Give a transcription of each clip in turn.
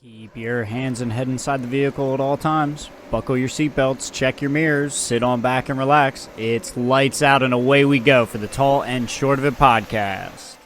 Keep your hands and head inside the vehicle at all times. Buckle your seatbelts, check your mirrors, sit on back and relax. It's lights out and away we go for the Tall and Short of It podcast.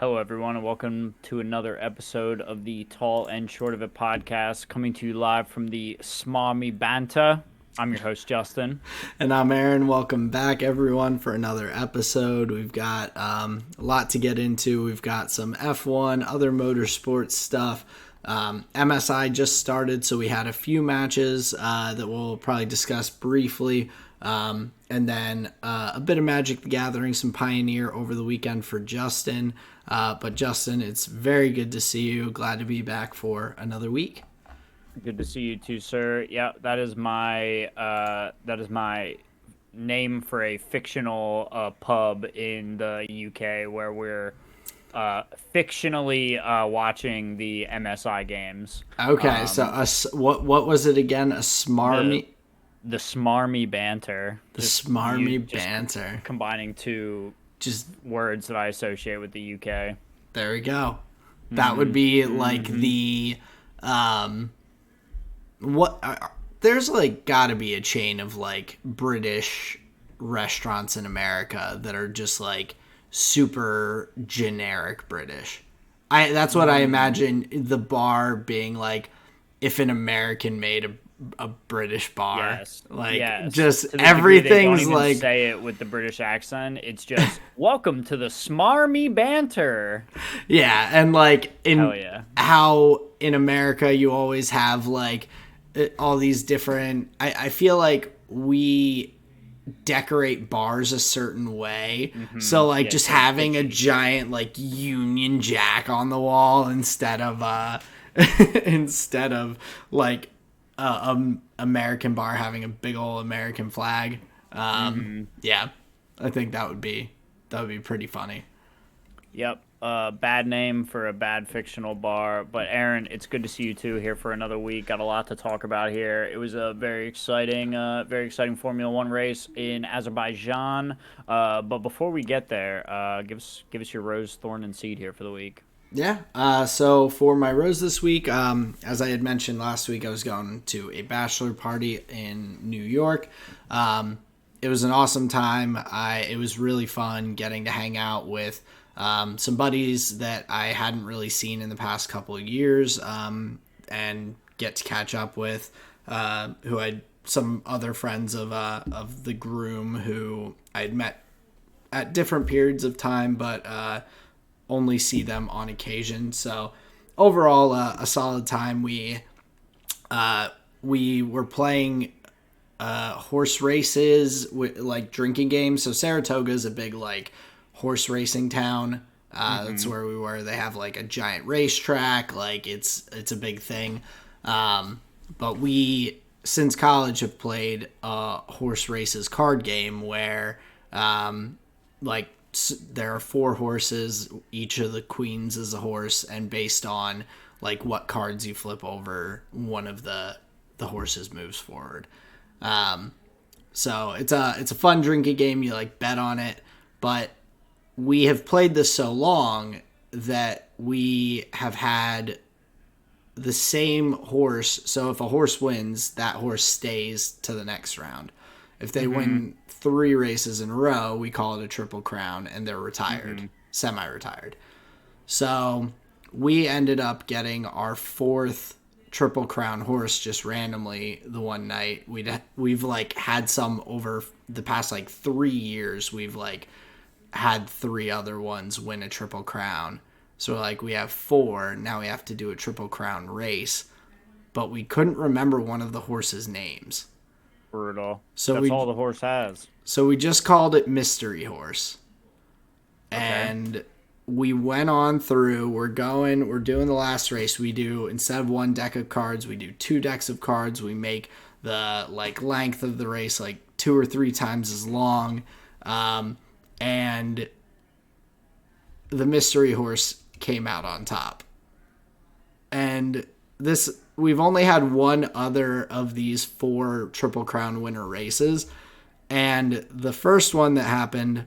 Hello, everyone, and welcome to another episode of the Tall and Short of It podcast, coming to you live from the Smarmy Banta. I'm your host, Justin. And I'm Aaron. Welcome back, everyone, for another episode. We've got a lot to get into. We've got some F1, other motorsports stuff. MSI just started, so we had a few matches that we'll probably discuss briefly. And then a bit of Magic the Gathering, some Pioneer over the weekend for Justin. But Justin, it's very good to see you. Glad to be back for another week. Good to see you too, sir. Yeah, that is my name for a fictional pub in the UK where we're fictionally watching the MSI games. Okay, what was it again? A smarmy. The Smarmy Banter. The Smarmy Banter. Combining two words that I associate with the UK. There we go. That would be like the there's like got to be a chain of like British restaurants in America that are just like super generic British. That's what I imagine the bar being like if an American made a British bar. Yes. Like yes. just everything's don't even like say it with the British accent. It's just welcome to the Smarmy Banter. Yeah, and like how in America you always have like all these different I feel like we decorate bars a certain way. So like just having a giant like Union Jack on the wall instead of like American bar having a big old American flag. Yeah, I think that would be pretty funny. Yep. Bad name for a bad fictional bar. But Aaron, it's good to see you too here for another week. Got a lot to talk about here. It was a very exciting Formula One race in Azerbaijan. But before we get there, give us your rose, thorn, and seed here for the week. Yeah. So for my rose this week, as I had mentioned last week, I was going to a bachelor party in New York. It was an awesome time. It was really fun getting to hang out with some buddies that I hadn't really seen in the past couple of years, and get to catch up with who I'd some other friends of the groom who I'd met at different periods of time, but only see them on occasion. So overall, a solid time. We were playing horse races with like drinking games. So Saratoga is a big like horse racing town. That's where we were. They have like a giant racetrack. Like it's a big thing. But we, since college, have played a horse races card game where like there are 4 horses. Each of the queens is a horse, and based on like what cards you flip over, one of the horses moves forward. So it's a fun drinking game. You like bet on it, but we have played this so long that we have had the same horse. So if a horse wins, that horse stays to the next round. If they win 3 races in a row, we call it a triple crown, and they're retired, semi-retired. So we ended up getting our 4th triple crown horse just randomly the one night. We've like had some over the past like 3 years. We've like had 3 other ones win a triple crown. So like we have 4. Now we have to do a triple crown race, but we couldn't remember one of the horses' names. Brutal. So that's all the horse has. So we just called it Mystery Horse. Okay. And we went on through. We're doing the last race. We do, instead of 1 deck of cards, we do 2 decks of cards. We make the like length of the race like 2 or 3 times as long. And the Mystery Horse came out on top. And we've only had 1 other of these 4 Triple Crown winner races. And the first one that happened,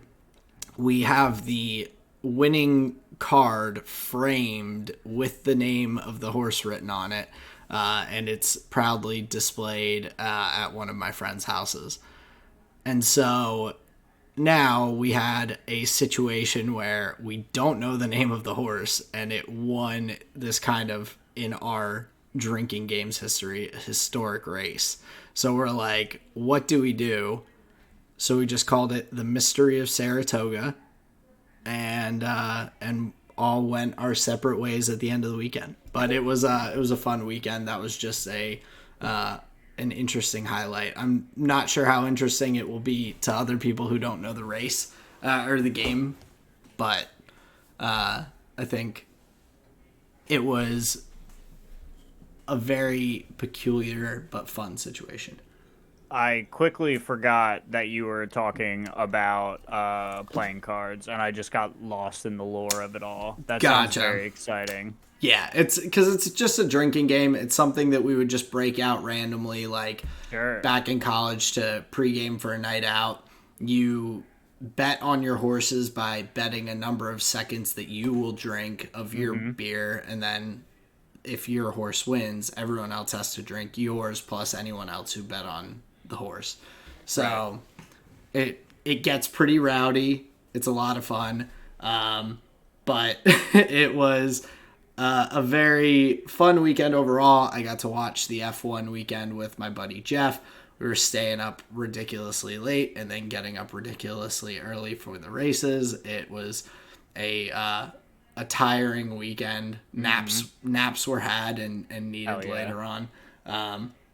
we have the winning card framed with the name of the horse written on it. And it's proudly displayed at one of my friends' houses. And so now we had a situation where we don't know the name of the horse, and it won this kind of, in our drinking games history, historic race. So we're like, what do we do? So we just called it the Mystery of Saratoga, and all went our separate ways at the end of the weekend. But it was a fun weekend. That was just an interesting highlight. I'm not sure how interesting it will be to other people who don't know the race or the game, but I think it was a very peculiar but fun situation. I quickly forgot that you were talking about playing cards, and I just got lost in the lore of it all. That sounds very exciting. Yeah, it's because it's just a drinking game. It's something that we would just break out randomly, like back in college to pregame for a night out. You bet on your horses by betting a number of seconds that you will drink of your beer, and then if your horse wins, everyone else has to drink yours plus anyone else who bet on the horse. So it gets pretty rowdy. It's a lot of fun, but it was a very fun weekend overall. I got to watch the F1 weekend with my buddy Jeff. We were staying up ridiculously late and then getting up ridiculously early for the races. It was a tiring weekend. Naps were had and needed later on.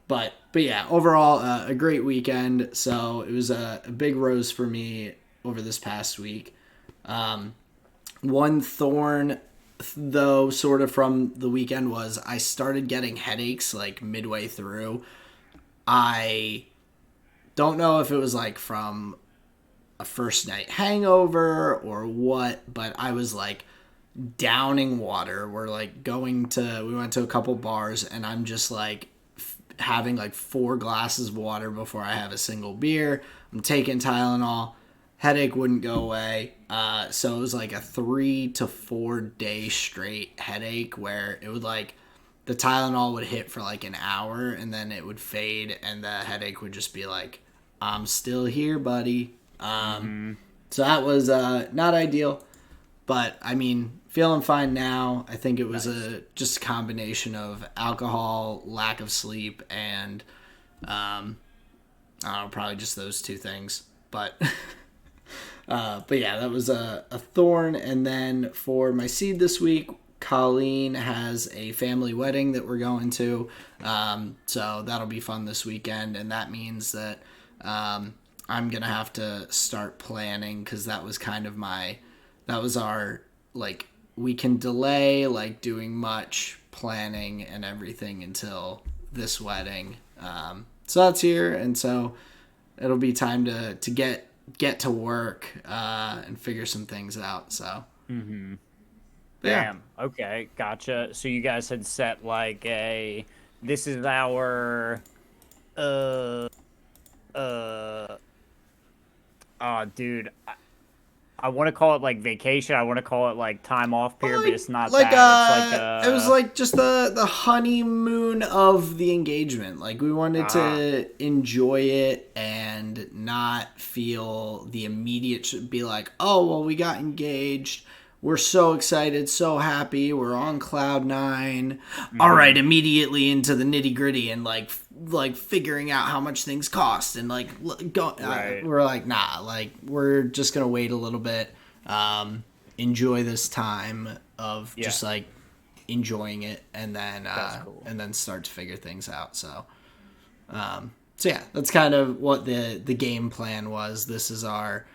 But yeah, overall a great weekend. So it was a big rose for me over this past week. One thorn, though, sort of from the weekend was I started getting headaches like midway through. I don't know if it was like from a first night hangover or what, but I was like downing water. We're like we went to a couple bars, and I'm just like having like 4 glasses of water before I have a single beer. I'm taking Tylenol. Headache wouldn't go away. So it was like a 3 to 4 day straight headache where it would like the Tylenol would hit for like an hour and then it would fade and the headache would just be like, I'm still here, buddy. So that was not ideal, but I mean, feeling fine now. I think it was just a combination of alcohol, lack of sleep, and I don't know, probably just those 2 things. But yeah, that was a thorn. And then for my seed this week, Colleen has a family wedding that we're going to. So that'll be fun this weekend. And that means that I'm going to have to start planning, because that was kind of that was our, like, we can delay, like, doing much planning and everything until this wedding. So that's here. And so it'll be time to get to work and figure some things out. So Damn. Yeah. Okay, gotcha. So you guys had set like this is our dude, I want to call it like vacation. I want to call it like time off period, but it's not like, that. It's like it was like just the honeymoon of the engagement. Like, we wanted to enjoy it and not feel the immediate, be like, oh, well, we got engaged. We're so excited, so happy. We're on cloud 9. All right, immediately into the nitty gritty and like figuring out how much things cost and like go. We're like, nah, like we're just gonna wait a little bit, enjoy this time of just like enjoying it, and then and then start to figure things out. So yeah, that's kind of what the game plan was. This is our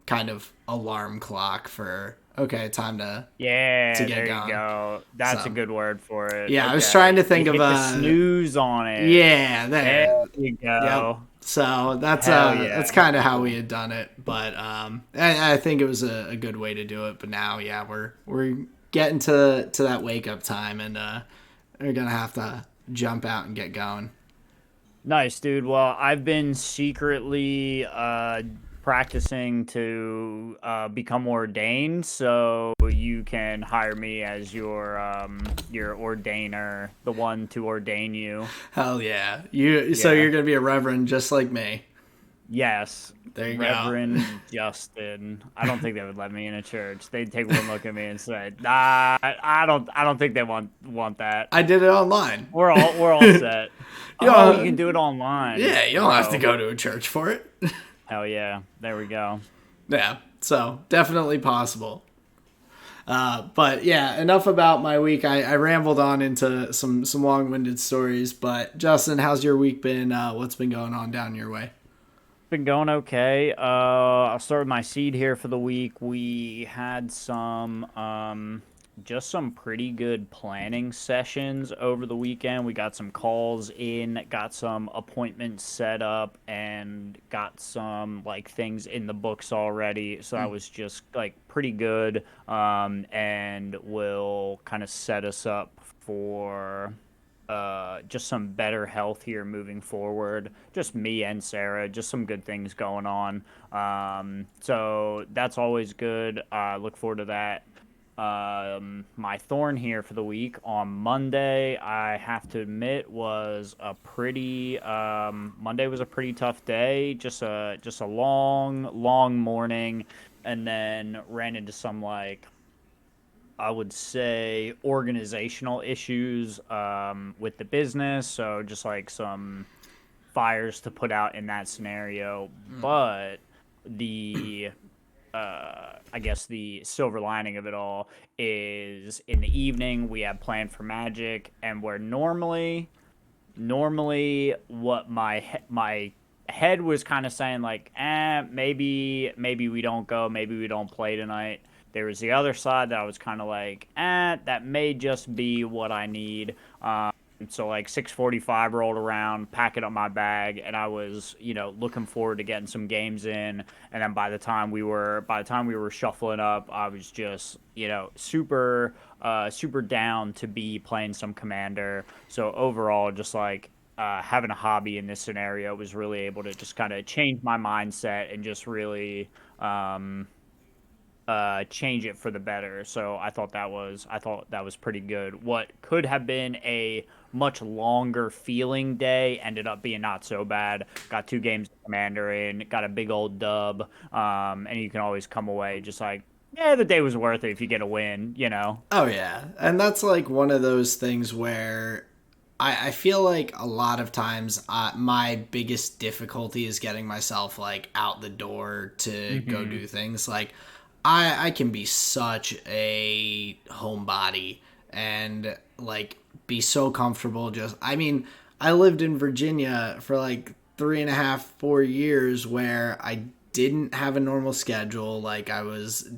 kind of alarm clock for time to get there going. You go. That's a good word for it. Yeah, okay. I was trying to think of a snooze on it. Yeah, there you go. Yep. So that's kind of how we had done it, but I think it was a good way to do it. But now, yeah, we're getting to that wake up time, and we're gonna have to jump out and get going. Nice, dude. Well, I've been secretly practicing to become ordained, so you can hire me as your ordainer, the one to ordain you. Hell yeah. So you're gonna be a reverend just like me. Yes, There you go. Reverend Justin. I don't think they would let me in a church. They'd take one look at me and say, "Nah, I don't think they want that. I did it online. We're all set." You Oh, you can don't, do it online, yeah, you don't have to bro. go to a church for it. Hell yeah, there we go. Yeah, so definitely possible. But yeah, enough about my week. I rambled on into some long-winded stories. But Justin, how's your week been? What's been going on down your way? Been going okay. I'll start with my seed here for the week. We had some just some pretty good planning sessions over the weekend. We got some calls in, got some appointments set up, and got some like things in the books already. So that was just like pretty good, and will kind of set us up for just some better health here moving forward. Just me and Sarah, just some good things going on. So that's always good. Look forward to that. My thorn here for the week on Monday, I have to admit, was a pretty Monday was a pretty tough day. Just a long morning, and then ran into some like I would say organizational issues with the business. So just like some fires to put out in that scenario. But the I guess the silver lining of it all is in the evening we have planned for Magic, and where normally what my head was kind of saying like, maybe we don't go, maybe we don't play tonight. There was the other side that I was kind of like, that may just be what I need. So like 6:45 rolled around, packing up my bag, and I was, looking forward to getting some games in. And then by the time we were shuffling up, I was just, super down to be playing some Commander. So overall, just like having a hobby in this scenario was really able to just kind of change my mindset and just really change it for the better. So I thought that was pretty good. What could have been a much longer feeling day ended up being not so bad. Got 2 games of Commander in, got a big old dub, and you can always come away just like, yeah, the day was worth it if you get a win. Oh yeah, and that's like one of those things where I feel like a lot of times my biggest difficulty is getting myself like out the door to go Mm-hmm. do things. Like I can be such a homebody and like be so comfortable. I lived in Virginia for like 3.5, 4 years where I didn't have a normal schedule. Like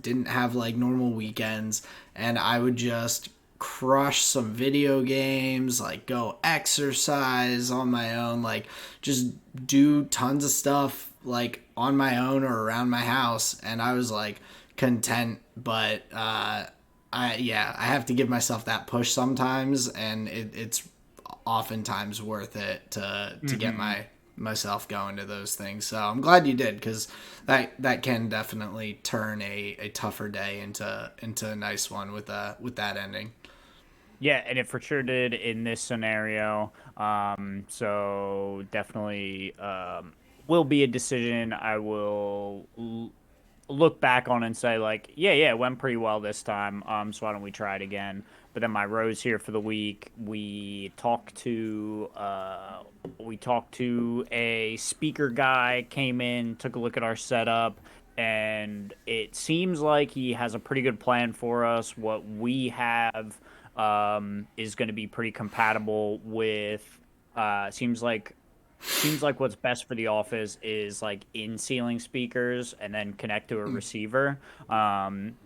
didn't have like normal weekends, and I would just crush some video games, like go exercise on my own, like just do tons of stuff like on my own or around my house. And I was like content, but I have to give myself that push sometimes, and it's oftentimes worth it to get Mm-hmm. myself going to those things. So I'm glad you did, because that can definitely turn a tougher day into a nice one with that ending. Yeah, and it for sure did in this scenario. So definitely will be a decision I will look back on and say like, yeah, it went pretty well this time. So why don't we try it again? But then my rose here for the week, we talked to a speaker guy, came in, took a look at our setup, and it seems like he has a pretty good plan for us. What we have is going to be pretty compatible with. Seems like what's best for the office is like in ceiling speakers and then connect to a receiver.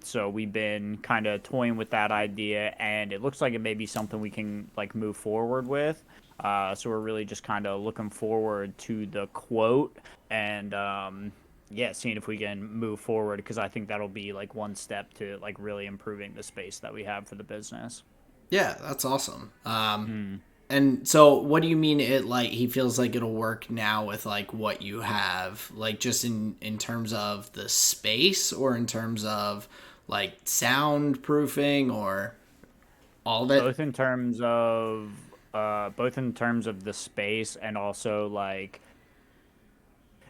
So we've been kind of toying with that idea, and it looks like it may be something we can like move forward with. So we're really just kind of looking forward to the quote and yeah, seeing if we can move forward, because I think that'll be like one step to like really improving the space that we have for the business. Yeah, that's awesome. And so what do you mean it like he feels like it'll work now with like what you have? Like just in terms of the space or in terms of like soundproofing or all of it? Both in terms of the space and also like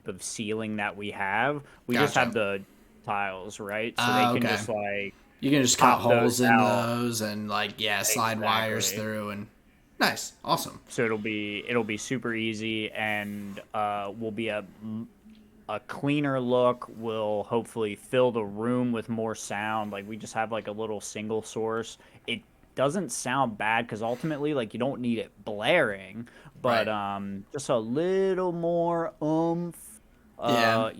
the ceiling that we have. We just have Gotcha. the tiles, right? So they can Okay. just like You can just cut pop those holes in out. those and like yeah, slide wires Exactly. through and nice. Awesome. So it'll be super easy and will be a cleaner look. Will hopefully fill the room with more sound. Like we just have like a little single source. It doesn't sound bad because ultimately like you don't need it blaring, but Right. just a little more Yeah.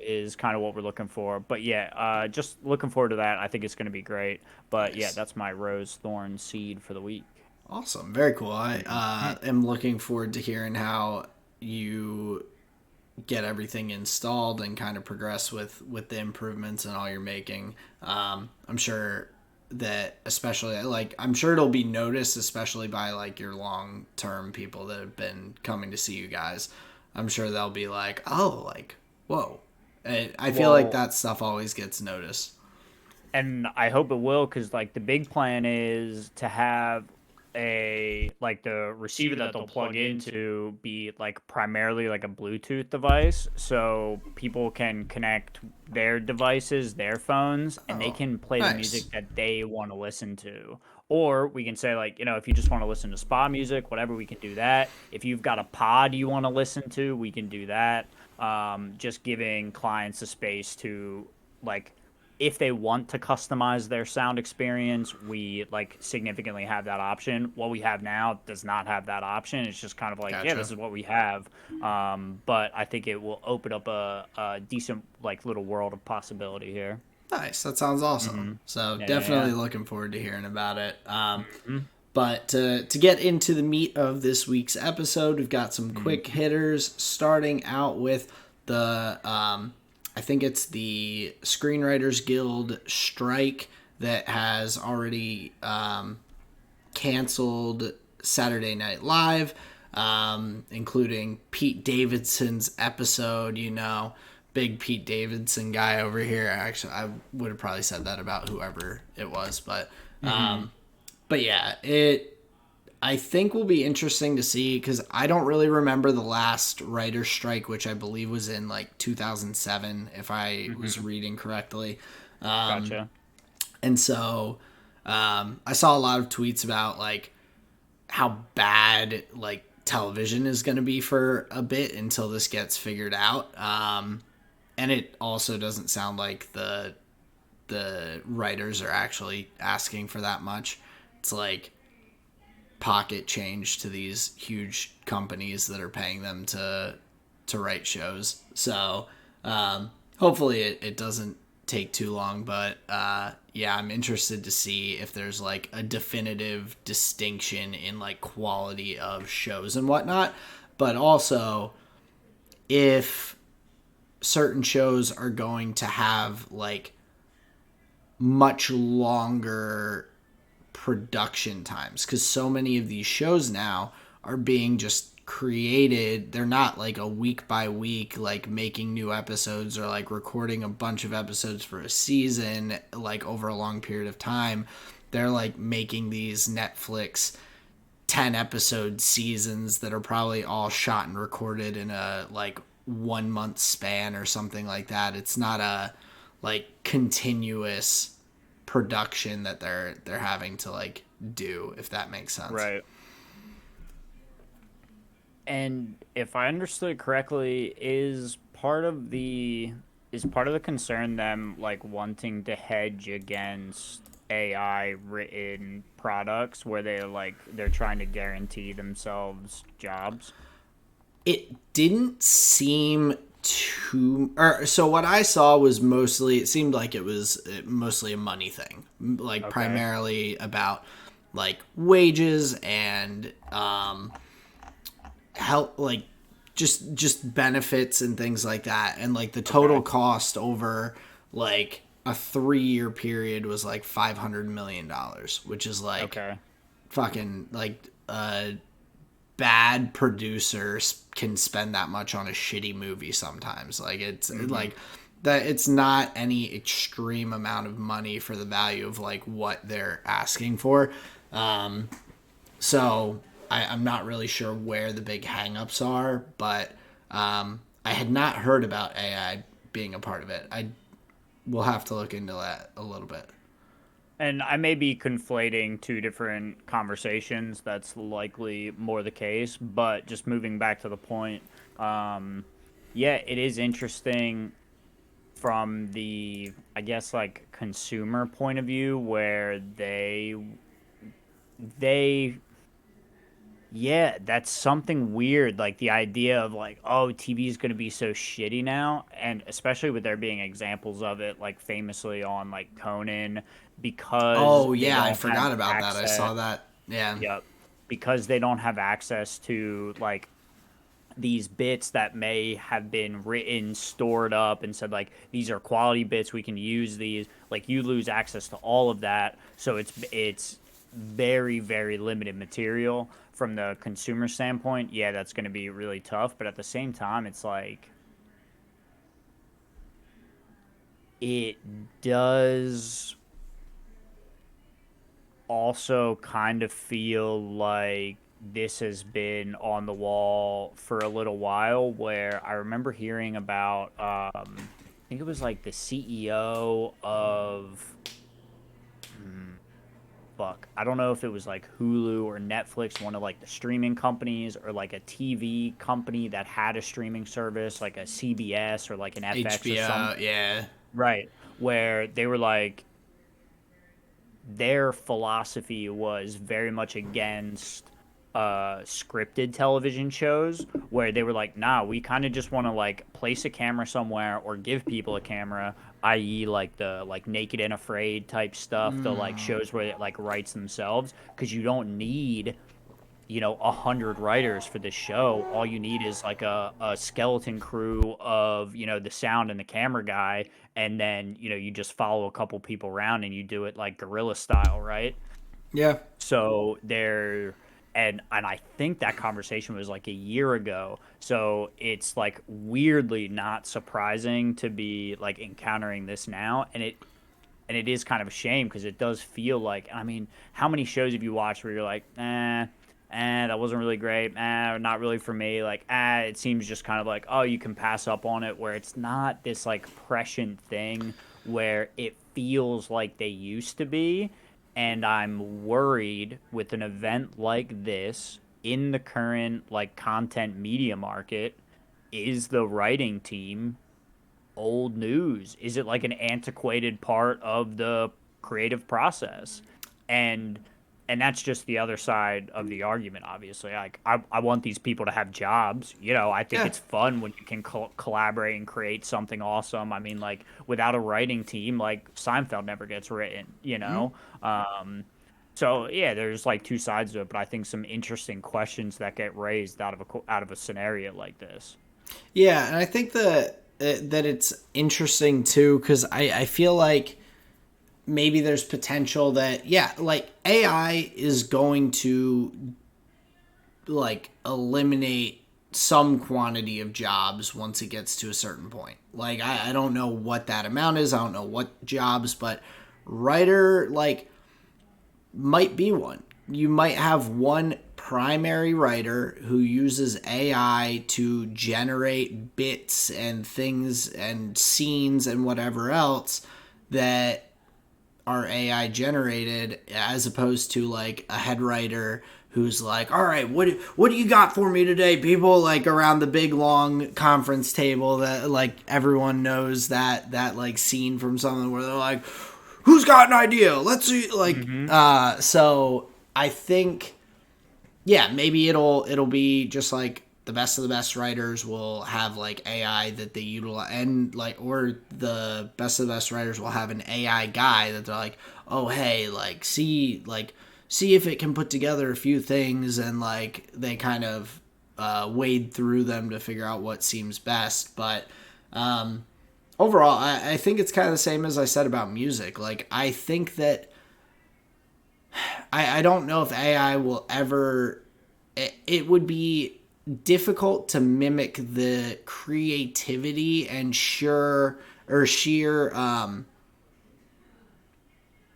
is kind of what we're looking for. But yeah, just looking forward to that. I think it's going to be great. But yeah, Nice. that's my rose thorn seed for the week. Awesome. Very cool. I Mhm. am looking forward to hearing how you get everything installed and kind of progress with the improvements and all you're making. I'm sure that especially like I'm sure it'll be noticed especially by like your long term people that have been coming to see you guys. I'm sure they'll be like, oh, like whoa. I feel like Well, that stuff always gets noticed. and I hope it will, because like the big plan is to have a like the receiver that they'll plug into be like primarily like a Bluetooth device, so people can connect their devices, their phones, and they Oh, can play the nice. music that they want to listen to. Or we can say like, if you just want to listen to spa music, whatever, we can do that. If you've got a pod you want to listen to, we can do that. Just giving clients a space to like if they want to customize their sound experience, we like significantly have that option. What we have now does not have that option. It's just kind of like, yeah, Gotcha. this is what we have. But I think it will open up a decent like little world of possibility here. Nice. That sounds awesome. Mm-hmm. So Yeah, yeah, yeah. definitely looking forward to hearing about it. Mm-hmm. But to get into the meat of this week's episode, we've got some quick Mm-hmm. hitters, starting out with the, I think it's the Screenwriters Guild strike that has already canceled Saturday Night Live, including Pete Davidson's episode, big Pete Davidson guy over here. Actually, I would have probably said that about whoever it was, Mm-hmm. but yeah, it I think will be interesting to see because I don't really remember the last writer's strike, which I believe was in like 2007, if I was Mm-hmm. reading correctly. Gotcha. And so I saw a lot of tweets about like how bad like television is going to be for a bit until this gets figured out. And it also doesn't sound like the writers are actually asking for that much. It's like pocket change to these huge companies that are paying them to write shows. So hopefully it doesn't take too long. But yeah, I'm interested to see if there's like a definitive distinction in like quality of shows and whatnot. But also if certain shows are going to have like much longer production times because so many of these shows now are being just created. They're not like a week by week like making new episodes or like recording a bunch of episodes for a season like over a long period of time. They're like making these Netflix 10 episode seasons that are probably all shot and recorded in a like 1 month span or something like that. It's not a like continuous production that they're having to like do, if that makes sense. Right. And if I understood correctly, is part of the concern them like wanting to hedge against AI written products where they're trying to guarantee themselves jobs? It didn't seem too or so what I saw was mostly it seemed like it was mostly a money thing, like Okay. primarily about like wages and help like just benefits and things like that, and like the total Okay. cost over like a 3 year period was like $500 million, which is like Okay. fucking like bad producers can spend that much on a shitty movie sometimes. Like it's like that, it's not any extreme amount of money for the value of like what they're asking for. So I'm not really sure where the big hangups are, but I had not heard about AI being a part of it. I will have to look into that a little bit. And I may be conflating two different conversations. That's likely more the case. But just moving back to the point, yeah, it is interesting from the, I guess, like consumer point of view, where they yeah, that's something weird. Like the idea of like, oh, TV is going to be so shitty now, and especially with there being examples of it, like famously on like Conan, because Oh they yeah, I don't have forgot about that. I access. saw that. Yeah. Yep, because they don't have access to like these bits that may have been written, stored up, and said like these are quality bits. We can use these. Like you lose access to all of that, so it's very very limited material from the consumer standpoint. Yeah, that's going to be really tough, but at the same time it's like it does also kind of feel like this has been on the wall for a little while, where I remember hearing about I think it was like the CEO of fuck. I don't know if it was like Hulu or Netflix, one of like the streaming companies, or like a TV company that had a streaming service, like a CBS or like an FX or HBO. some Yeah. right, where they were like their philosophy was very much against scripted television shows, where they were like, nah, we kind of just want to like place a camera somewhere or give people a camera, i.e. like the like Naked and Afraid type stuff, the like shows where it like writes themselves, because you don't need 100 writers for this show. All you need is like a skeleton crew of the sound and the camera guy, and then you just follow a couple people around and you do it like guerrilla style, right? Yeah. So there, and I think that conversation was like a year ago. So it's like weirdly not surprising to be like encountering this now, and it is kind of a shame, because it does feel like, I mean, how many shows have you watched where you're like, that wasn't really great, not really for me, like, it seems just kind of like, oh, you can pass up on it, where it's not this like prescient thing where it feels like they used to be. And I'm worried with an event like this in the current like content media market, is the writing team old news? Is it like an antiquated part of the creative process? And and that's just the other side of the argument, obviously. Like I want these people to have jobs. I think Yeah. it's fun when you can collaborate and create something awesome. I mean, like without a writing team, like Seinfeld never gets written. So yeah, there's like two sides to it, but I think some interesting questions that get raised out of a scenario like this. Yeah, and I think that it's interesting too, because I feel like maybe there's potential that, yeah, like AI is going to like eliminate some quantity of jobs once it gets to a certain point. Like I don't know what that amount is. I don't know what jobs, but writer like might be one. You might have one primary writer who uses AI to generate bits and things and scenes and whatever else that are AI generated, as opposed to like a head writer who's like, all right, what do you got for me today, people? Like around the big long conference table that like everyone knows that like scene from something where they're like, who's got an idea? Let's see. Like, so I think, yeah, maybe it'll be just like the best of the best writers will have like AI that they utilize, and like, or the best of the best writers will have an AI guy that they're like, oh hey, like see if it can put together a few things, and like they kind of wade through them to figure out what seems best. But overall, I think it's kind of the same as I said about music. Like I think that I don't know if AI will ever it would be difficult to mimic the creativity and sheer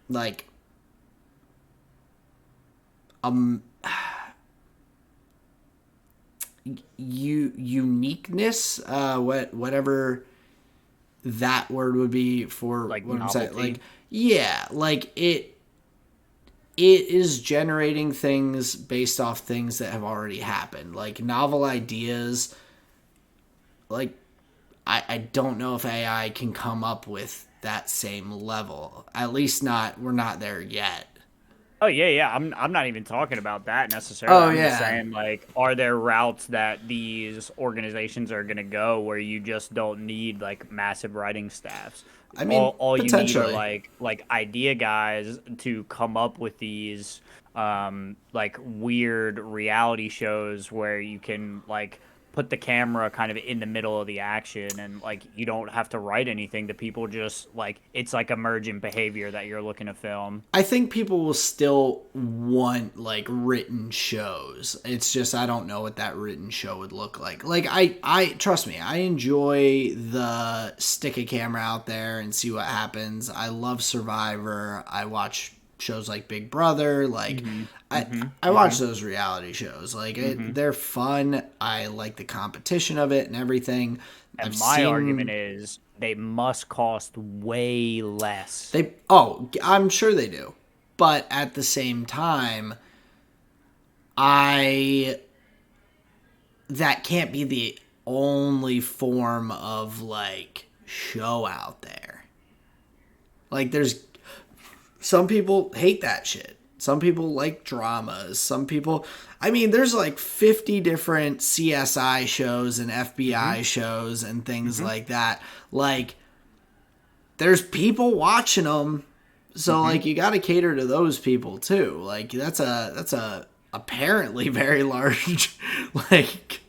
like um uniqueness, whatever that word would be for Like what I'm novelty. saying. Like, yeah, like it is generating things based off things that have already happened, like novel ideas. Like, I don't know if AI can come up with that same level. At least not, we're not there yet. Oh yeah. I'm not even talking about that necessarily. Oh I'm just yeah. saying, like, are there routes that these organizations are gonna go where you just don't need like massive writing staffs? I mean, All you need are potentially. like idea guys to come up with these like weird reality shows where you can like put the camera kind of in the middle of the action, and like you don't have to write anything. The people just like, it's like emergent behavior that you're looking to film. I think people will still want like written shows. It's just I don't know what that written show would look like. Like I trust me, I enjoy the stick a camera out there and see what happens. I love Survivor. I watch shows like Big Brother. Like I watch those reality shows. Like they're fun. I like the competition of it and everything. And I've my argument seen is they must cost way less. I'm sure they do. But at the same time, I that can't be the only form of like show out there. Like there's some people hate that shit. Some people like dramas. Some people I mean there's like 50 different CSI shows and FBI shows and things like that. Like there's people watching them. So like you got to cater to those people too. Like that's a apparently very large like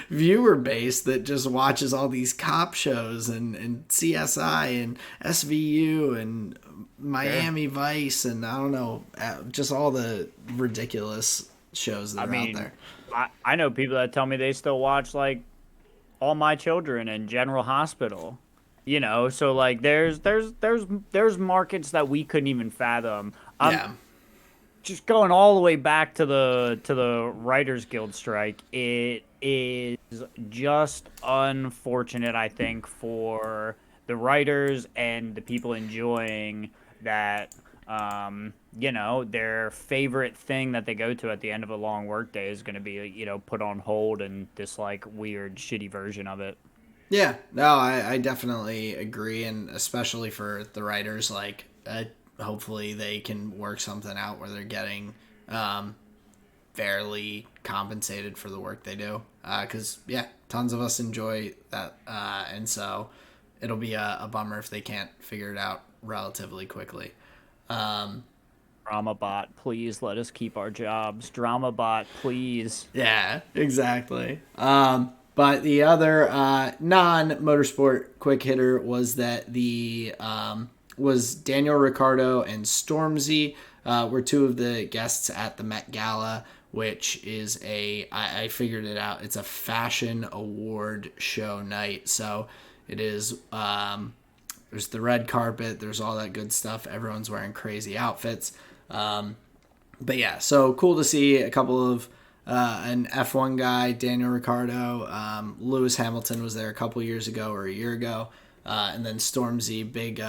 viewer base that just watches all these cop shows and CSI and SVU and Miami Vice and I don't know, just all the ridiculous shows that are out there. I know people that tell me they still watch like All My Children and General Hospital. So like there's markets that we couldn't even fathom. Yeah. Just going all the way back to the Writers Guild strike, it is just unfortunate, I think, for the writers and the people enjoying that. Their favorite thing that they go to at the end of a long workday is going to be, put on hold in this like weird, shitty version of it. Yeah, no, I definitely agree, and especially for the writers, like hopefully they can work something out where they're getting fairly compensated for the work they do. Because yeah, tons of us enjoy that, and so it'll be a bummer if they can't figure it out relatively quickly. Drama bot, please let us keep our jobs. Drama bot, please. Yeah, exactly. But the other non-motorsport quick hitter was that the was Daniel Ricciardo and Stormzy were two of the guests at the Met Gala, which is I figured it out. It's a fashion award show night. So it is, there's the red carpet. There's all that good stuff. Everyone's wearing crazy outfits. But yeah, so cool to see a couple of an F1 guy, Daniel Ricciardo. Lewis Hamilton was there a couple years ago or a year ago. And then Stormzy, big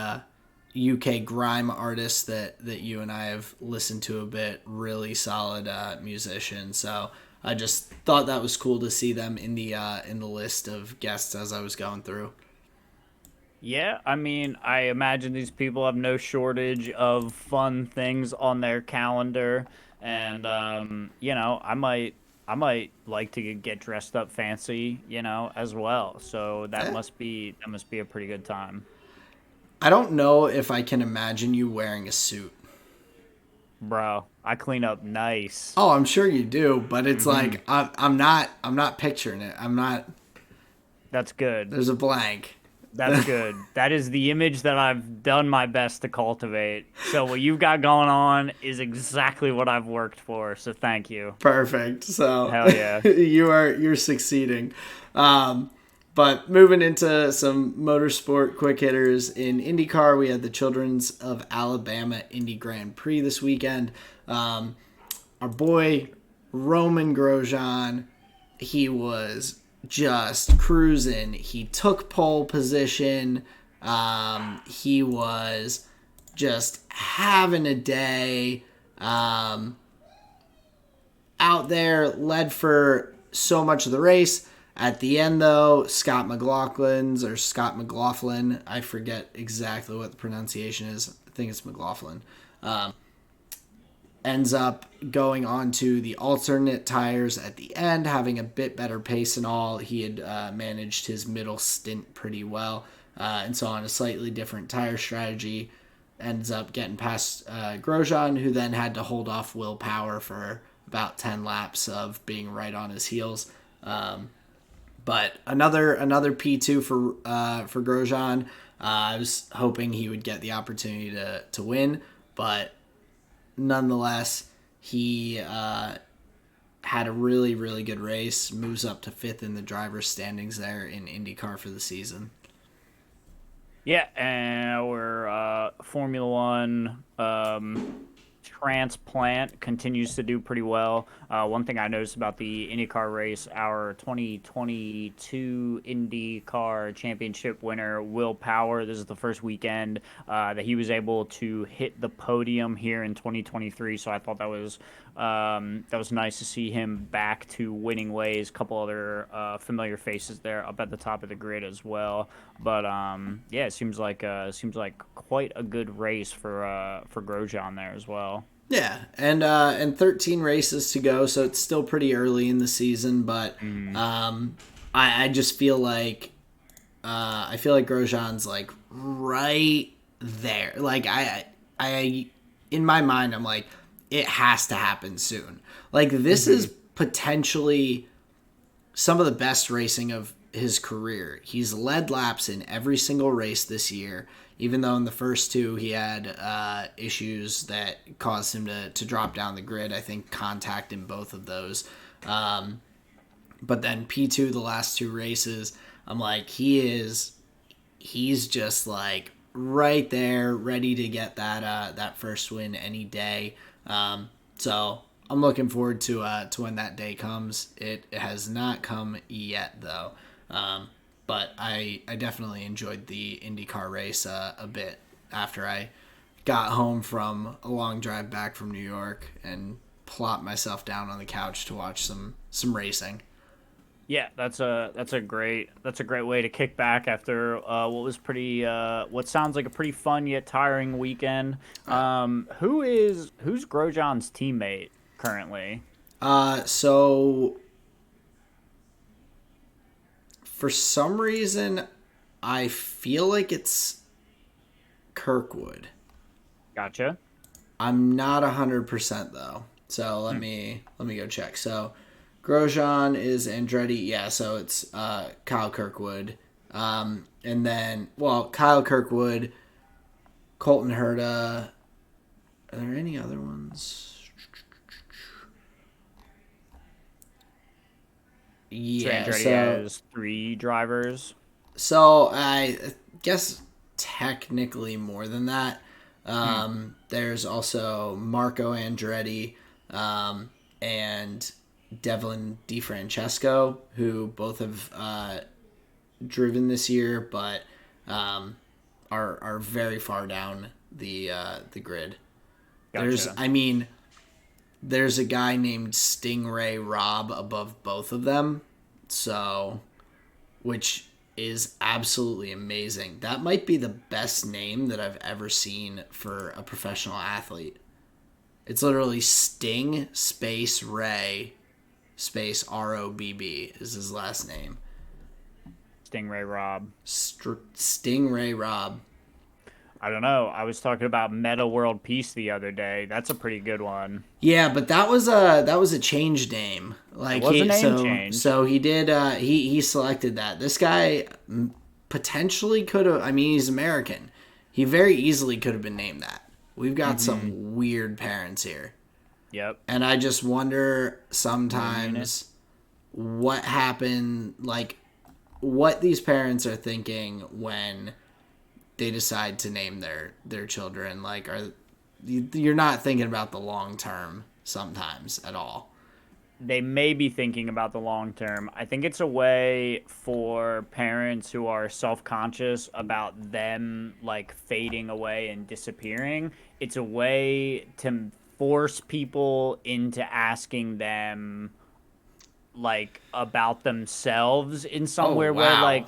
UK grime artist that you and I have listened to a bit. Really solid musician. So I just thought that was cool to see them in the list of guests as I was going through. Yeah, I mean, I imagine these people have no shortage of fun things on their calendar, and I might like to get dressed up fancy, as well. So that must be a pretty good time. I don't know if I can imagine you wearing a suit. Bro, I clean up nice. Oh, I'm sure you do, but it's like I'm not picturing it. I'm not. That's good. There's a blank. That's good. That is the image that I've done my best to cultivate. So what you've got going on is exactly what I've worked for. So thank you. Perfect. So Hell yeah. you're succeeding. But moving into some motorsport quick hitters in IndyCar, we had the Children's of Alabama Indy Grand Prix this weekend. Our boy Roman Grosjean, he was just cruising. He took pole position. He was just having a day. Out there, led for so much of the race. At the end, though, Scott McLaughlin, I forget exactly what the pronunciation is. I think it's McLaughlin. Ends up going on to the alternate tires at the end, having a bit better pace and all. He had managed his middle stint pretty well. And so on a slightly different tire strategy, ends up getting past Grosjean, who then had to hold off Will Power for about 10 laps of being right on his heels. But another P2 for Grosjean. I was hoping he would get the opportunity to win, but nonetheless, he had a really, really good race. Moves up to 5th in the driver's standings there in IndyCar for the season. Yeah, and our Formula One transplant continues to do pretty well. One thing I noticed about the IndyCar race, our 2022 IndyCar Championship winner, Will Power, this is the first weekend that he was able to hit the podium here in 2023. So I thought that was nice to see him back to winning ways. A couple other familiar faces there up at the top of the grid as well. But yeah, it seems like quite a good race for Grosjean there as well. Yeah, and 13 races to go, so it's still pretty early in the season. But I just feel like Grosjean's like right there. Like I in my mind, I'm like, it has to happen soon. Like this is potentially some of the best racing of his career. He's led laps in every single race this year, even though in the first two he had issues that caused him to drop down the grid. I think contact in both of those. But then P2, the last two races, I'm like, he's just like right there, ready to get that first win any day. So I'm looking forward to when that day comes. It has not come yet though. But I definitely enjoyed the IndyCar race a bit after I got home from a long drive back from New York and plopped myself down on the couch to watch some racing. Yeah, that's a great way to kick back after what sounds like a pretty fun yet tiring weekend. Who's Grosjean's teammate currently? So for some reason, I feel like it's Kirkwood. Gotcha. I'm not 100% though. So let me go check. So Grosjean is Andretti. Yeah, so it's Kyle Kirkwood. And then, Kyle Kirkwood, Colton Herta. Are there any other ones? Yeah, So Andretti has 3 drivers. So I guess technically more than that. There's also Marco Andretti and Devlin DeFrancesco, who both have driven this year, but are very far down the grid. Gotcha. There's a guy named Stingray Robb above both of them, so which is absolutely amazing. That might be the best name that I've ever seen for a professional athlete. It's literally Sting space Ray space ROBB is his last name. Stingray Robb. Stingray Robb. I don't know. I was talking about Meta World Peace the other day. That's a pretty good one. Yeah, but that was a change name. Like it was a name change. So he did he selected that. This guy potentially could have. I mean, he's American. He very easily could have been named that. We've got some weird parents here. Yep. And I just wonder sometimes what happened, like what these parents are thinking when they decide to name their children. Like, you're not thinking about the long term sometimes at all. They may be thinking about the long term. I think it's a way for parents who are self-conscious about them like fading away and disappearing. It's a way to force people into asking them like about themselves in somewhere where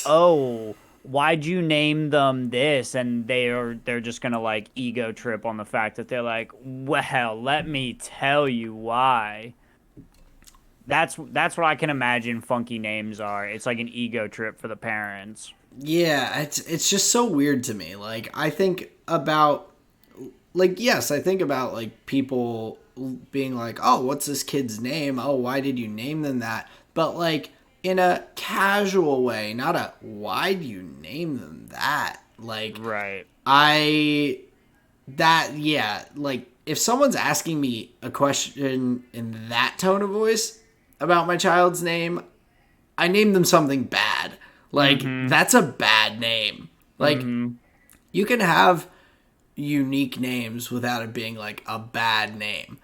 oh, why'd you name them this? And they're just gonna like ego trip on the fact that they're like, well, let me tell you why. That's what I can imagine funky names are. It's like an ego trip for the parents. Yeah, it's just so weird to me. Like, I think about, like, yes, I think about, like, people being like, oh, what's this kid's name? Oh, why did you name them that? But, like, in a casual way, not a, why do you name them that? Like, right. Like, if someone's asking me a question in that tone of voice about my child's name, I name them something bad. Like, that's a bad name. Like, you can have unique names without it being, like, a bad name.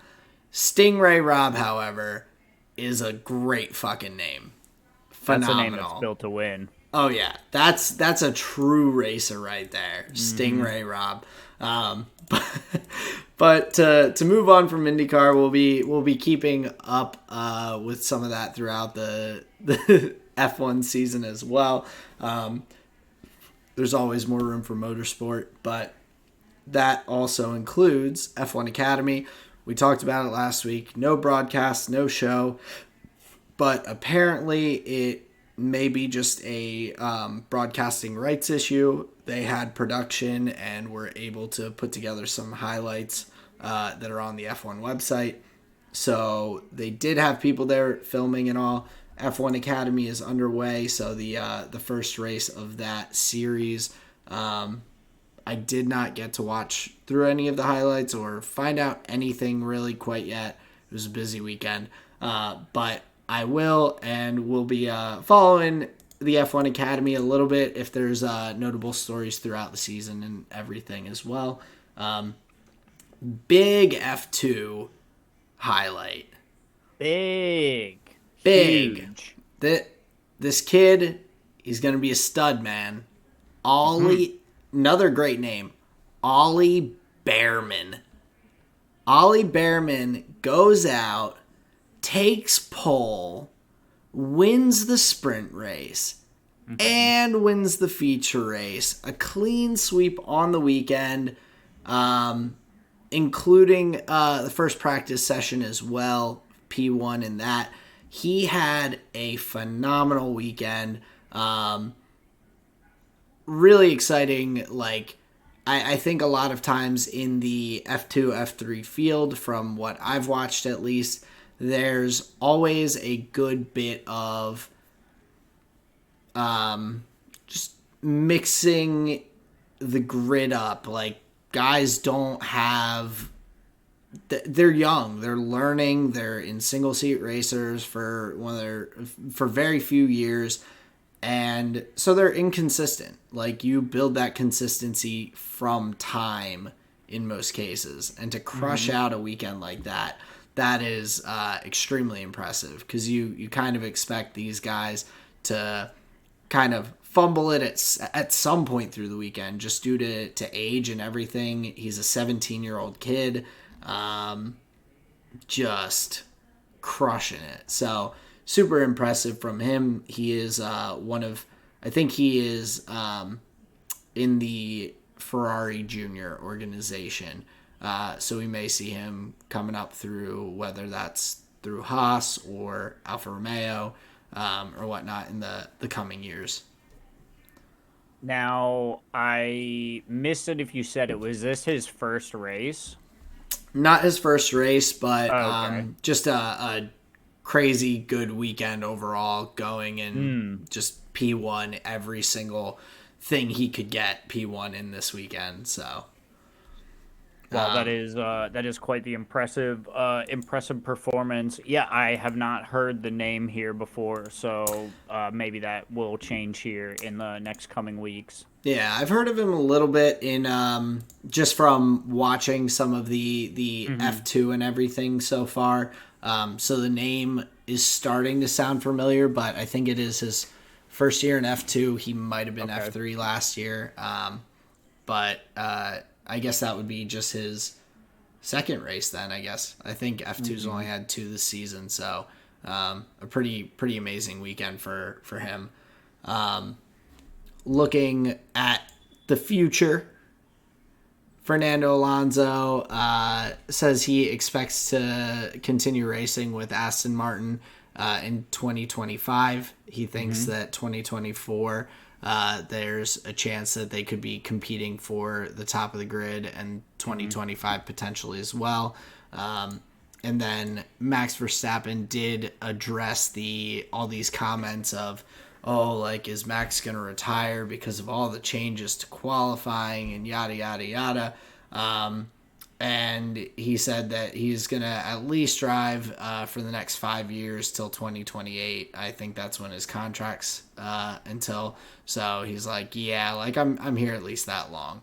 Stingray Rob, however, is a great fucking name. Phenomenal. That's a name that's built to win. Oh, yeah. That's a true racer right there. Stingray Rob. But to move on from IndyCar, we'll be keeping up with some of that throughout the F1 season as well. There's always more room for motorsport, but that also includes F1 Academy. We talked about it last week. No broadcast, no show, but apparently it may be just a broadcasting rights issue. They had production and were able to put together some highlights that are on the F1 website. So they did have people there filming and all. F1 Academy is underway, so the first race of that series. I did not get to watch through any of the highlights or find out anything really quite yet. It was a busy weekend, but I will, and we'll be following the F1 Academy a little bit if there's notable stories throughout the season and everything as well. Big F2 highlight. Big. Huge. This kid, he's going to be a stud, man. Ollie, another great name, Ollie Behrman. Ollie Behrman goes out, takes pole, wins the sprint race, and wins the feature race. A clean sweep on the weekend, including the first practice session as well, P1 in that. He had a phenomenal weekend. Really exciting. Like, I think a lot of times in the F2, F3 field, from what I've watched at least, there's always a good bit of just mixing the grid up. Like, guys don't have... They're young, they're learning, they're in single seat racers for very few years, and so they're inconsistent. Like, you build that consistency from time in most cases, and to crush out a weekend like that is extremely impressive, because you kind of expect these guys to kind of fumble it at some point through the weekend, just due to age and everything. He's a 17-year-old kid. Just crushing it. So super impressive from him. He is I think he is in the Ferrari junior organization. So we may see him coming up through, whether that's through Haas or Alfa Romeo or whatnot in the coming years. Now, I missed it if you said it. Was this his first race? Not his first race, but just a crazy good weekend overall going, and just P1 every single thing he could get P1 in this weekend. So Well, that is quite the impressive performance. Yeah, I have not heard the name here before, so maybe that will change here in the next coming weeks. yeah, I've heard of him a little bit in just from watching some of the F2 and everything so far. So the name is starting to sound familiar, but I think it is his first year in F2. He might have been Okay. F3 last year, but I guess that would be just his second race then. I guess I think F2's only had 2 this season, so a pretty amazing weekend for him. Looking at the future, Fernando Alonso says he expects to continue racing with Aston Martin in 2025. He thinks that 2024, there's a chance that they could be competing for the top of the grid, and 2025 potentially as well. And then Max Verstappen did address all these comments of, oh, like, is Max going to retire because of all the changes to qualifying and yada, yada, yada. And he said that he's going to at least drive for the next 5 years till 2028. I think that's when his contract's until. So he's like, yeah, like I'm here at least that long.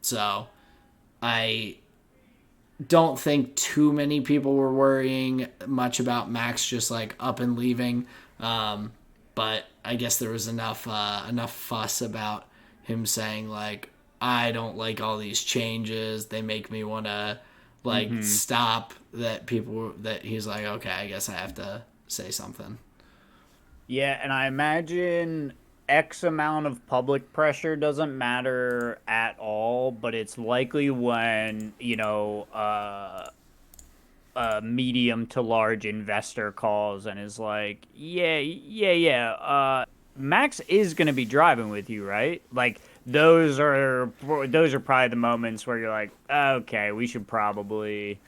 So I don't think too many people were worrying much about Max just like up and leaving. But I guess there was enough fuss about him saying like, I don't like all these changes. They make me want to like stop. That he's like, okay, I guess I have to say something. Yeah, and I imagine X amount of public pressure doesn't matter at all, but it's likely when, a medium to large investor calls and is like, yeah, Max is going to be driving with you, right? Like those are probably the moments where you're like, okay, we should probably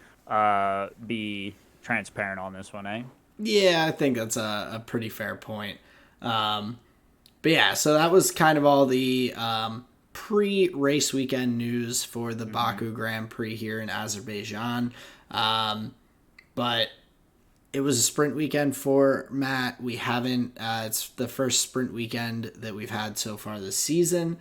be transparent on this one, eh? Yeah, I think that's a pretty fair point. But yeah, so that was kind of all the pre-race weekend news for the Baku Grand Prix here in Azerbaijan. But it was a sprint weekend for Matt. We haven't, it's the first sprint weekend that we've had so far this season.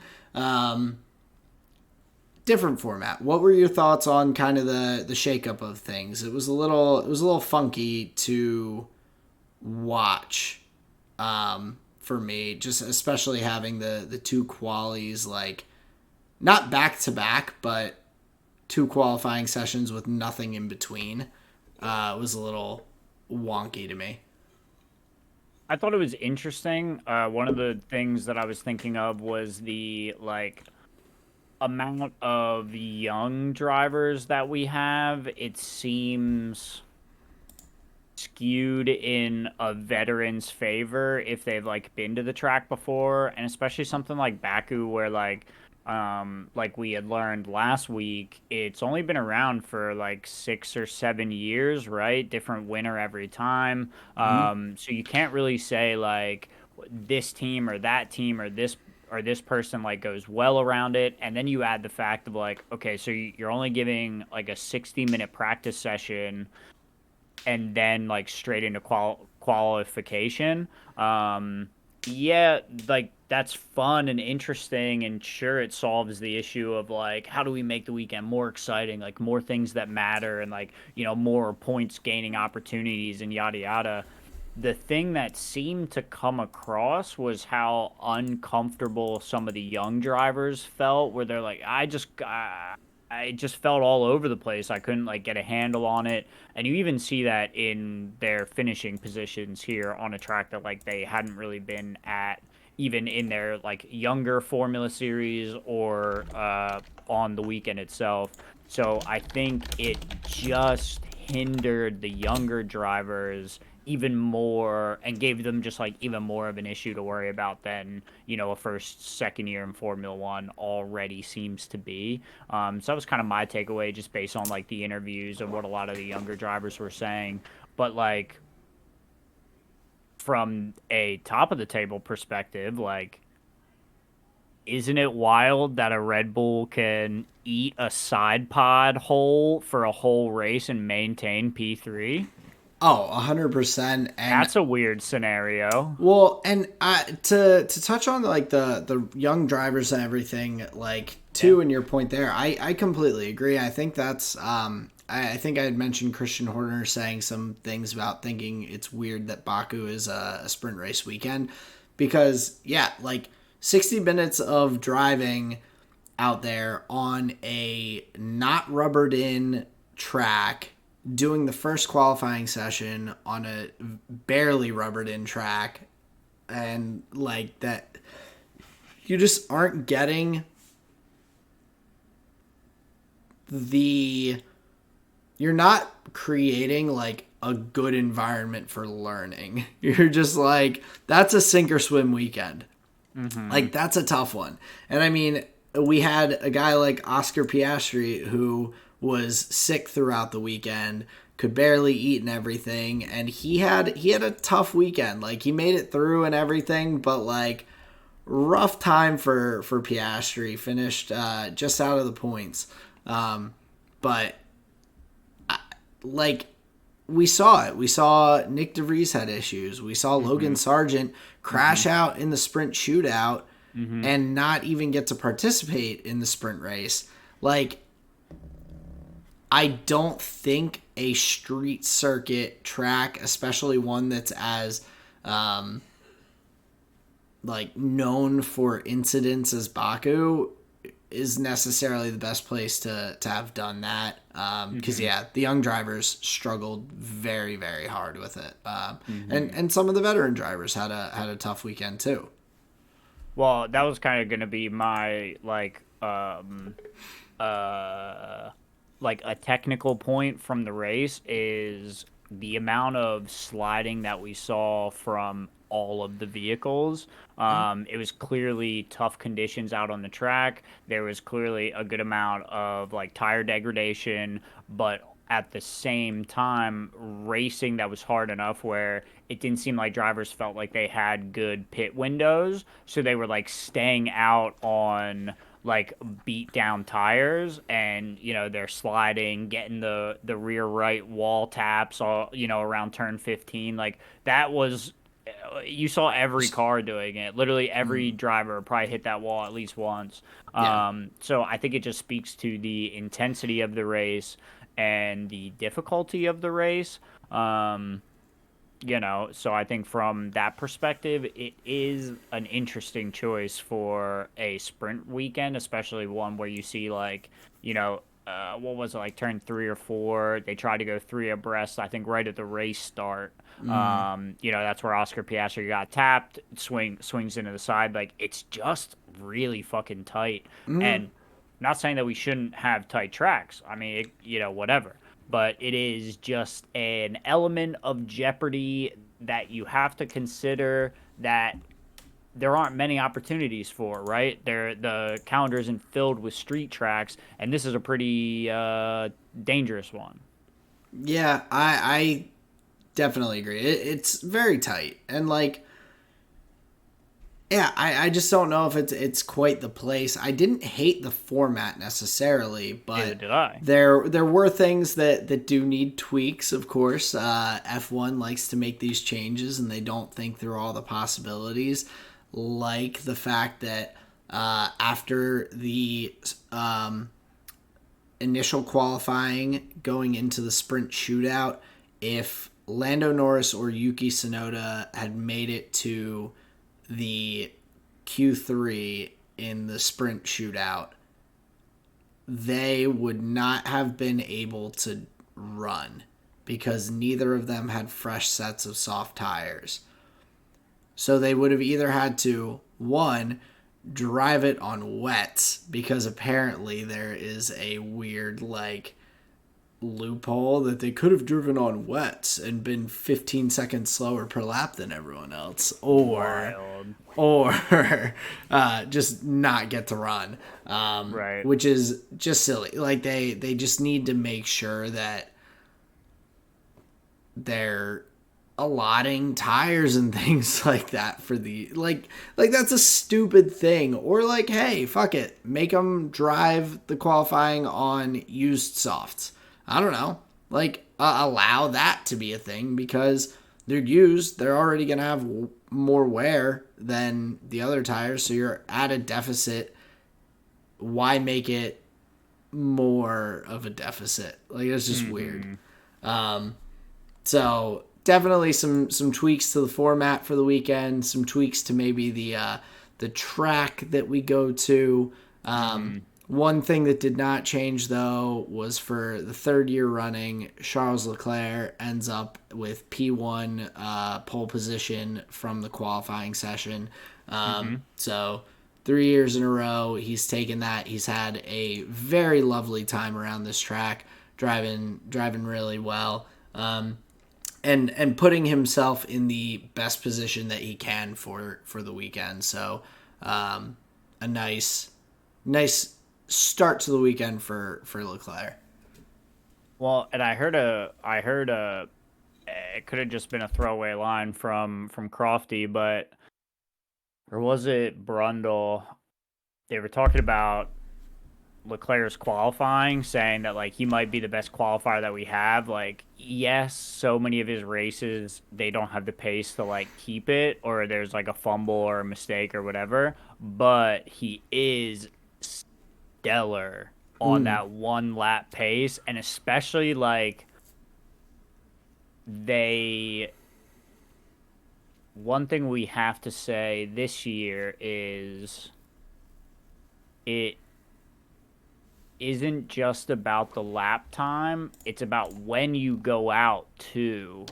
Different format. What were your thoughts on kind of the shakeup of things? It was a little funky to watch for me, just especially having the two qualies, like not back to back, but two qualifying sessions with nothing in between. Was a little wonky to me. I thought it was interesting. One of the things that I was thinking of was the amount of young drivers that we have. It seems skewed in a veteran's favor if they've been to the track before, and especially something like Baku where like we had learned last week, it's only been around for 6 or 7 years, right? Different winner every time. So you can't really say this team or that team or this person goes well around it. And then you add the fact of okay, so you're only giving a 60-minute practice session and then straight into qualification. Yeah, that's fun and interesting, and sure, it solves the issue of how do we make the weekend more exciting, more things that matter, and more points gaining opportunities and yada yada. The thing that seemed to come across was how uncomfortable some of the young drivers felt, where they're like, I just felt all over the place. I couldn't get a handle on it. And you even see that in their finishing positions here on a track that they hadn't really been at, even in their younger Formula Series or on the weekend itself. So I think it just hindered the younger drivers even more and gave them just even more of an issue to worry about than a second year in Formula One already seems to be. So that was kind of my takeaway, just based on the interviews and what a lot of the younger drivers were saying. But from a top of the table perspective, like, isn't it wild that a Red Bull can eat a side pod whole for a whole race and maintain P3? Oh, 100%. And That's a weird scenario. well, and to touch on like the young drivers and everything, like too, and your point there, I completely agree. I think that's I think I had mentioned Christian Horner saying some things about thinking it's weird that Baku is a sprint race weekend because yeah, like 60 minutes of driving out there on a not rubbered in track, doing the first qualifying session on a barely rubbered in track, and like that, you just aren't getting you're not creating like a good environment for learning. You're just like, that's a sink or swim weekend. Like, that's a tough one. And I mean, we had a guy like Oscar Piastri who was sick throughout the weekend, could barely eat and everything, and he had a tough weekend. Like, he made it through and everything, but like rough time for Piastri. Finished just out of the points. But like, we saw it. We saw Nick DeVries had issues. We saw Logan Sargent crash out in the sprint shootout and not even get to participate in the sprint race. Like, I don't think a street circuit track, especially one that's as like known for incidents as Baku, is necessarily the best place to have done that. Because yeah, the young drivers struggled very, very hard with it. And some of the veteran drivers had a tough weekend too. Well, that was kind of going to be my like a technical point from the race is the amount of sliding that we saw from all of the vehicles. It was clearly tough conditions out on the track. There was clearly a good amount of like tire degradation, but at the same time, racing that was hard enough where it didn't seem like drivers felt like they had good pit windows. So they were like staying out on like beat down tires, and they're sliding, getting the rear right wall taps all around turn 15. Like, that was, you saw every car doing it. Literally every driver probably hit that wall at least once. So I think it just speaks to the intensity of the race and the difficulty of the race. So I think from that perspective, it is an interesting choice for a sprint weekend, especially one where you see like, what was it, like turn 3 or 4? They tried to go 3 abreast, I think, right at the race start. That's where Oscar Piastri got tapped, swings into the side. Like, it's just really fucking tight. And not saying that we shouldn't have tight tracks. I mean, whatever. But it is just an element of jeopardy that you have to consider that there aren't many opportunities for, right? The calendar isn't filled with street tracks, and this is a pretty dangerous one. Yeah, I definitely agree. It's very tight. And like, yeah, I just don't know if it's quite the place. I didn't hate the format necessarily, but neither did I. There were things that do need tweaks, of course. F1 likes to make these changes, and they don't think through all the possibilities, like the fact that after the initial qualifying going into the sprint shootout, if Lando Norris or Yuki Tsunoda had made it to the Q3 in the sprint shootout, they would not have been able to run because neither of them had fresh sets of soft tires. So they would have either had to, one, drive it on wets, because apparently there is a weird like loophole that they could have driven on wets and been 15 seconds slower per lap than everyone else, or just not get to run, Right. which is just silly. Like, they just need to make sure that they're allotting tires and things like that for the like that's a stupid thing. Or like, hey, fuck it, make them drive the qualifying on used softs. I don't know, like allow that to be a thing, because they're used, they're already gonna have more wear than the other tires, so you're at a deficit. Why make it more of a deficit? Like, it's just weird. So definitely some tweaks to the format for the weekend, some tweaks to maybe the track that we go to. One thing that did not change, though, was for the third year running, Charles Leclerc ends up with P1 pole position from the qualifying session. So 3 years in a row, he's taken that. He's had a very lovely time around this track, driving really well. And putting himself in the best position that he can for the weekend. So a nice start to the weekend for Leclerc. Well, and I heard it could have just been a throwaway line from Crofty, but or was it Brundle? They were talking about Leclerc's qualifying, saying that like he might be the best qualifier that we have. Like, yes, so many of his races they don't have the pace to like keep it, or there's like a fumble or a mistake or whatever, but he is stellar on that 1 lap pace. And especially like one thing we have to say this year is it isn't just about the lap time, it's about when you go out to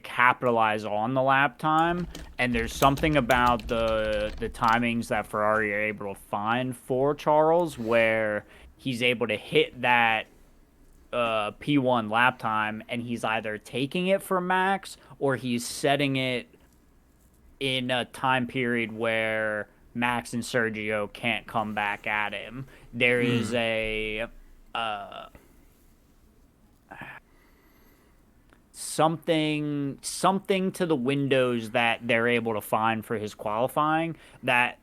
capitalize on the lap time. And there's something about the timings that Ferrari are able to find for Charles, where he's able to hit that P1 lap time, and he's either taking it for Max or he's setting it in a time period where Max and Sergio can't come back at him. There is a something to the windows that they're able to find for his qualifying, that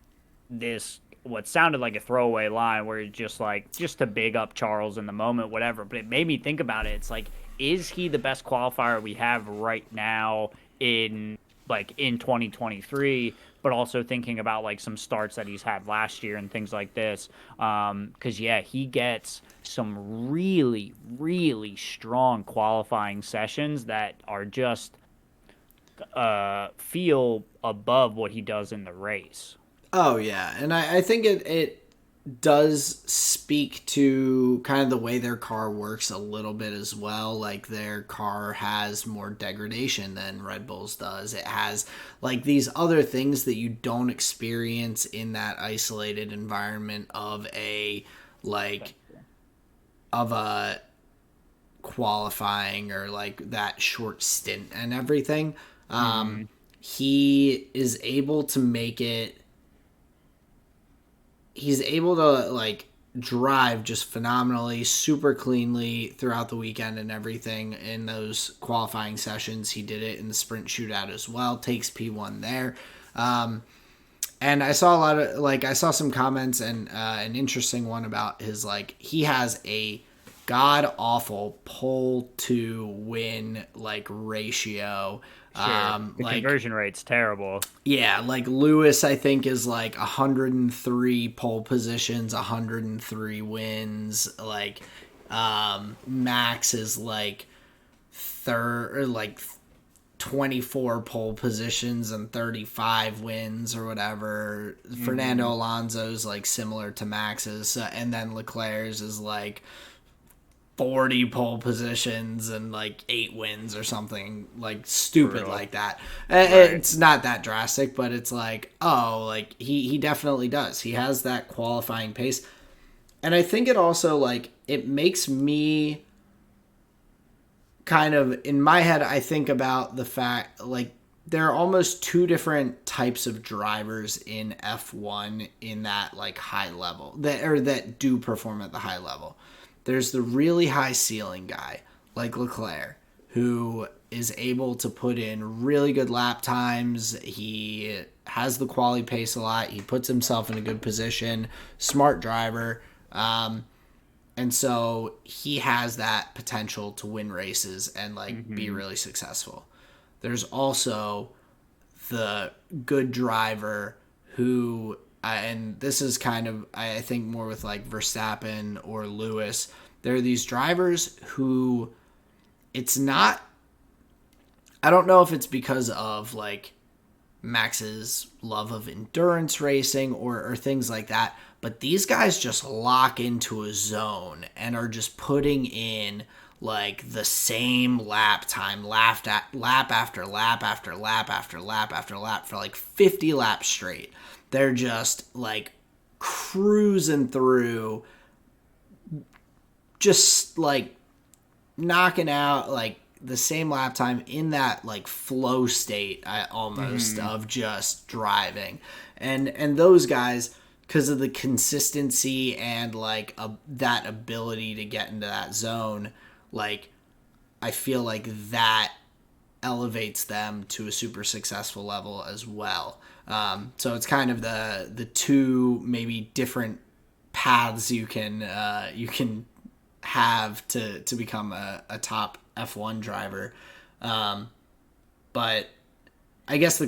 this what sounded like a throwaway line where it's just to big up Charles in the moment, whatever, but it made me think about it. It's like, is he the best qualifier we have right now in 2023, but also thinking about like some starts that he's had last year and things like this. Because he gets some really, really strong qualifying sessions that are just feel above what he does in the race. Oh yeah, and I think it does speak to kind of the way their car works a little bit as well. Like, their car has more degradation than Red Bull's does. It has like these other things that you don't experience in that isolated environment of a qualifying, or like that short stint and everything. He is able to make it. He's able to like drive just phenomenally, super cleanly throughout the weekend and everything in those qualifying sessions. He did it in the sprint shootout as well. Takes P1 there. And I saw I saw some comments, and an interesting one about his, like, he has a god awful pole to win like ratio. Sure. The conversion rate's terrible. Yeah, like Lewis, I think, is like 103 pole positions, 103 wins. Like, Max is like 24 pole positions and 35 wins or whatever. Fernando Alonso's like similar to Max's, and then Leclerc's is like 40 pole positions and like 8 wins or something like stupid like that. Right. It's not that drastic, but it's like, oh, like he definitely does. He has that qualifying pace. And I think it also, like, it makes me kind of, in my head, I think about the fact, like, there are almost 2 different types of drivers in F1 in that, like, high level, that do perform at the high level. There's the really high ceiling guy, like Leclerc, who is able to put in really good lap times. He has the quality pace a lot. He puts himself in a good position. Smart driver. And so he has that potential to win races and be really successful. There's also the good driver who, and this is kind of, I think, more with Verstappen or Lewis. There are these drivers who it's not, I don't know if it's because of Max's love of endurance racing or things like that, but these guys just lock into a zone and are just putting in the same lap time, lap after lap after lap after lap after lap for 50 laps straight. They're just cruising through, just knocking out the same lap time in that flow state almost of just driving. And those guys, because of the consistency and that ability to get into that zone, I feel that elevates them to a super successful level as well. So it's kind of the two maybe different paths you can have to become a top F1 driver. But I guess the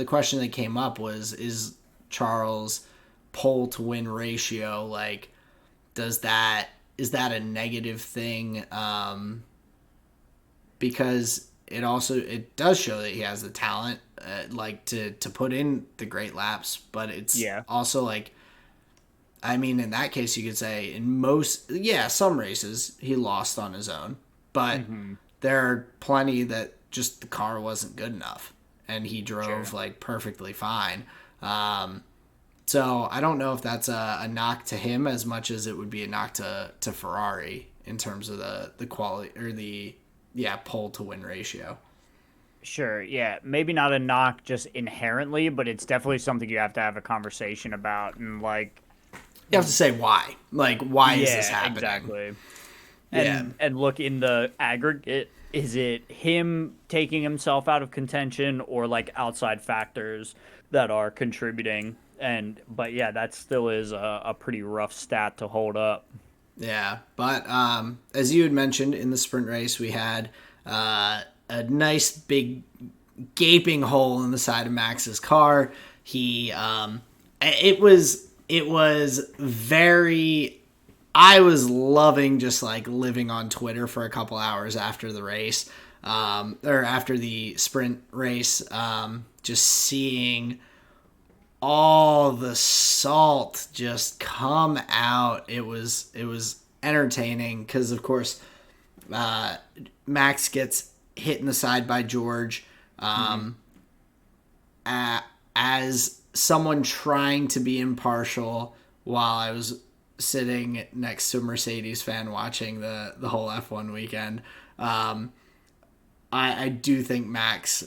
question that came up was, is Charles' pole to win ratio is that a negative thing? Because it does show that he has the talent to put in the great laps, but it's also I mean, in that case, you could say some races he lost on his own, but there are plenty that just the car wasn't good enough and he drove perfectly fine. So I don't know if that's a knock to him as much as it would be a knock to Ferrari in terms of the quality or the pole to win ratio. Sure, yeah. Maybe not a knock just inherently, but it's definitely something you have to have a conversation about. And you have to say why. Why is this happening? Exactly. And look, in the aggregate, is it him taking himself out of contention or outside factors that are contributing? But that still is a pretty rough stat to hold up. Yeah, but as you had mentioned in the sprint race, we had a nice big gaping hole in the side of Max's car. It was very. I was loving just living on Twitter for a couple hours after the race, or after the sprint race, just seeing all the salt just come out. It was entertaining because, of course, Max gets hit in the side by George. As someone trying to be impartial while I was sitting next to a Mercedes fan watching the whole F1 weekend, I do think Max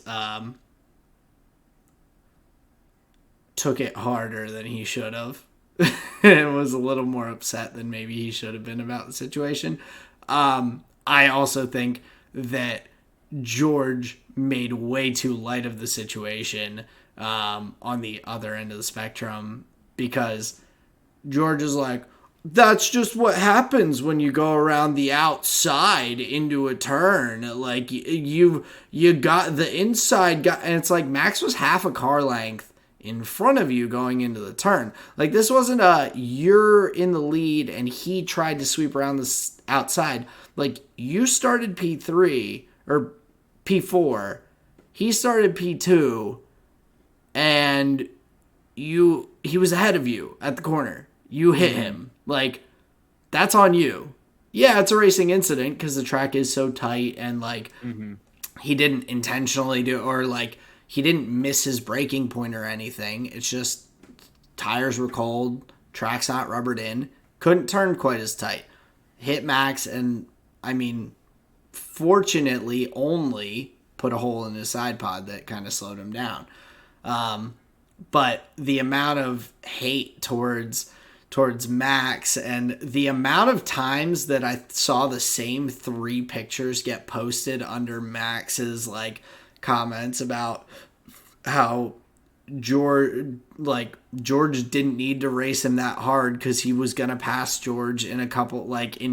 took it harder than he should have and was a little more upset than maybe he should have been about the situation. I also think that George made way too light of the situation on the other end of the spectrum, because George is that's just what happens when you go around the outside into a turn. You got the inside guy, and it's Max was half a car length in front of you going into the turn. This wasn't you're in the lead and he tried to sweep around the outside. You started P3 or P4, he started P2, and he was ahead of you at the corner. You hit him. That's on you. Yeah, it's a racing incident because the track is so tight, and he didn't intentionally do, or he didn't miss his braking point or anything. It's just tires were cold, track's not rubbered in, couldn't turn quite as tight. Hit Max, and I mean, fortunately only put a hole in his side pod that kind of slowed him down. But the amount of hate towards towards Max, and the amount of times that I saw the same 3 pictures get posted under Max's like comments about how George didn't need to race him that hard because he was gonna pass George in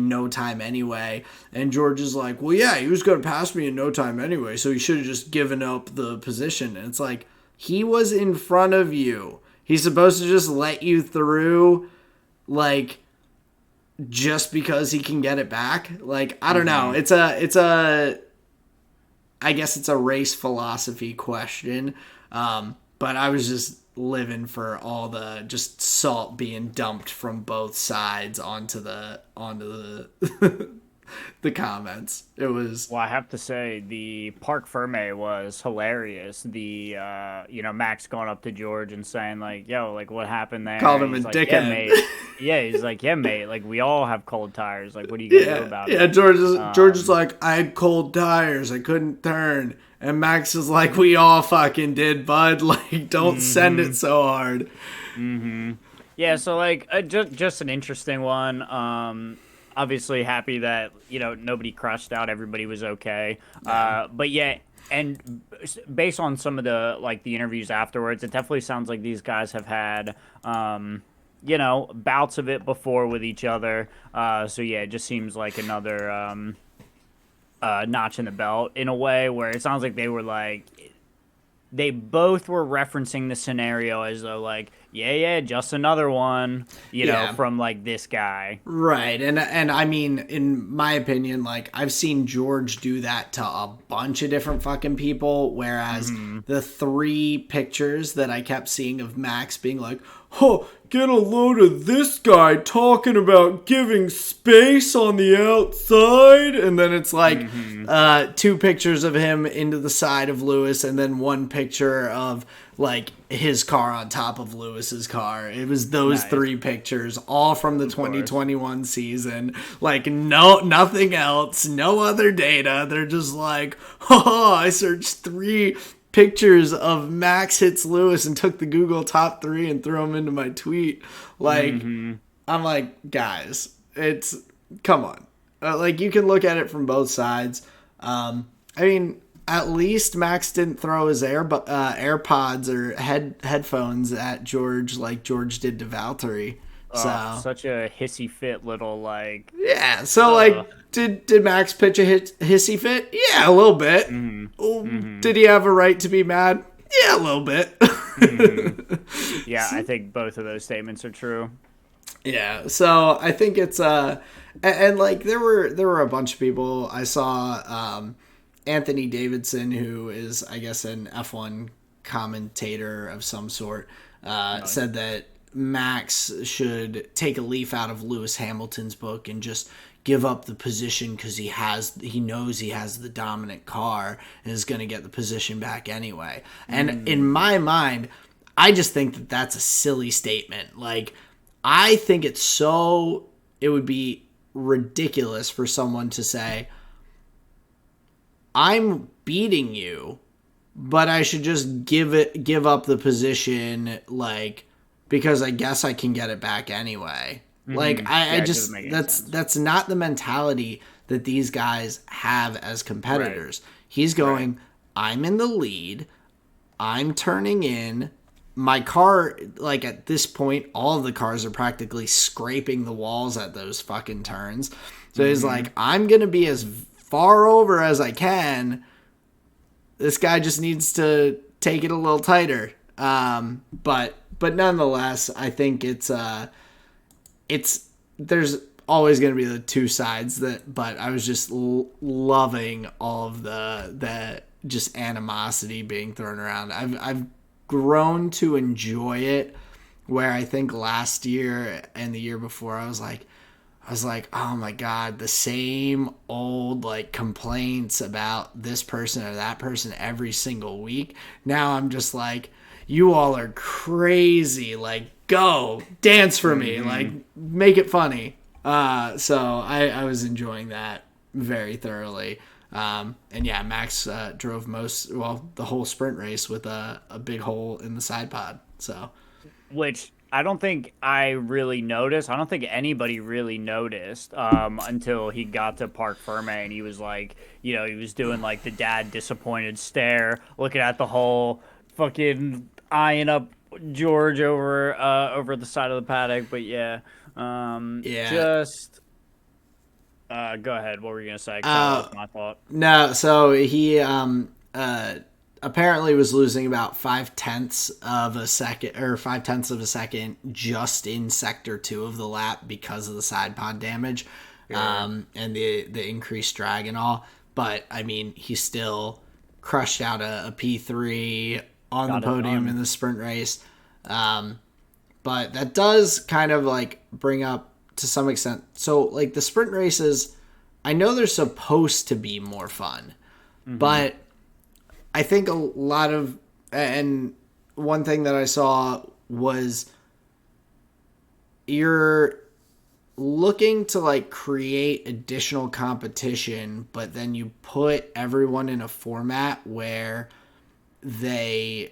no time anyway, and George is like, well, yeah, he was gonna pass me in no time anyway, so he should have just given up the position. And it's like, he was in front of you. He's supposed to just let you through, like, just because he can get it back. Like, I don't know. It's a I guess it's a race philosophy question. But I was just living for all the just salt being dumped from both sides onto the the comments. It was... Well, I have to say, the Parc Ferme was hilarious. The, Max going up to George and saying, like, yo, like, what happened there? Called him a like, dickhead. Yeah, mate. Yeah, he's like, yeah, mate, like, we all have cold tires. Like, what are you going to do about it? Yeah, George is like, I had cold tires. I couldn't turn. And Max is like, we all fucking did, bud. Like, don't send it so hard. Yeah, so, like, just an interesting one. Obviously happy that, nobody crushed out. Everybody was okay. But yeah, and based on some of the interviews afterwards, it definitely sounds like these guys have had, bouts of it before with each other. So yeah, it just seems like another notch in the belt in a way, where it sounds like they both were referencing the scenario as though, like, yeah, just another one, from, like, this guy. Right. And I mean, in my opinion, like, I've seen George do that to a bunch of different fucking people, whereas the 3 pictures that I kept seeing of Max being like, oh, get a load of this guy talking about giving space on the outside. And then it's like 2 pictures of him into the side of Lewis, and then 1 picture of, like, his car on top of Lewis's car. It was those 3 pictures, all from the 2021 season. Like, nothing else, no other data. They're just like, oh, I searched 3 pictures of Max hits Lewis and took the Google top 3 and threw them into my tweet. Like, I'm like, guys, come on. Like, you can look at it from both sides. I mean, at least Max didn't throw his AirPods or headphones at George like George did to Valtteri. So Such a hissy fit little, like... Yeah, so, like, did Max pitch a hissy fit? Yeah, a little bit. Did he have a right to be mad? Yeah, a little bit. Yeah, I think both of those statements are true. Yeah, so I think it's... And, like, there were a bunch of people. I saw... Anthony Davidson, who is, I guess, an F1 commentator of some sort, said that Max should take a leaf out of Lewis Hamilton's book and just give up the position because he knows he has the dominant car and is going to get the position back anyway. And in my mind, I just think that that's a silly statement. Like, I think it would be ridiculous for someone to say, I'm beating you, but I should just give up the position, like, because I guess I can get it back anyway. Like, I just, that's not the mentality that these guys have as competitors. Right. He's going, I'm in the lead, I'm turning in, my car, like, at this point, all of the cars are practically scraping the walls at those fucking turns. So he's like, I'm going to be as far over as I can. This guy just needs to take it a little tighter. But nonetheless, I think there's always going to be the 2 sides but I was just loving all of the just animosity being thrown around. I've grown to enjoy it, where I think last year and the year before I was like, oh my God, the same old, like, complaints about this person or that person every single week. Now I'm just like, you all are crazy. Like, go dance for me. Like, make it funny. So I was enjoying that very thoroughly. And yeah, Max drove the whole sprint race with a big hole in the side pod. So, which I don't think I really noticed. I don't think anybody really noticed until he got to Parc Ferme and he was like, he was doing like the dad disappointed stare, looking at the hole, fucking eyeing up George over the side of the paddock. But yeah, Yeah. just go ahead. What were you gonna say? Because I Uh, lost my thought. no, so he apparently was losing about 5/10 of a second just in sector 2 of the lap because of the side pod damage, Sure. and the increased drag and all. But I mean, he still crushed out a P3 on the Got it podium done. in the sprint race. Um, but that does kind of like bring up to some extent. So like the sprint races, I know they're supposed to be more fun, Mm-hmm. but I think a lot of, and one thing that I saw was you're looking to like create additional competition, but then you put everyone in a format where they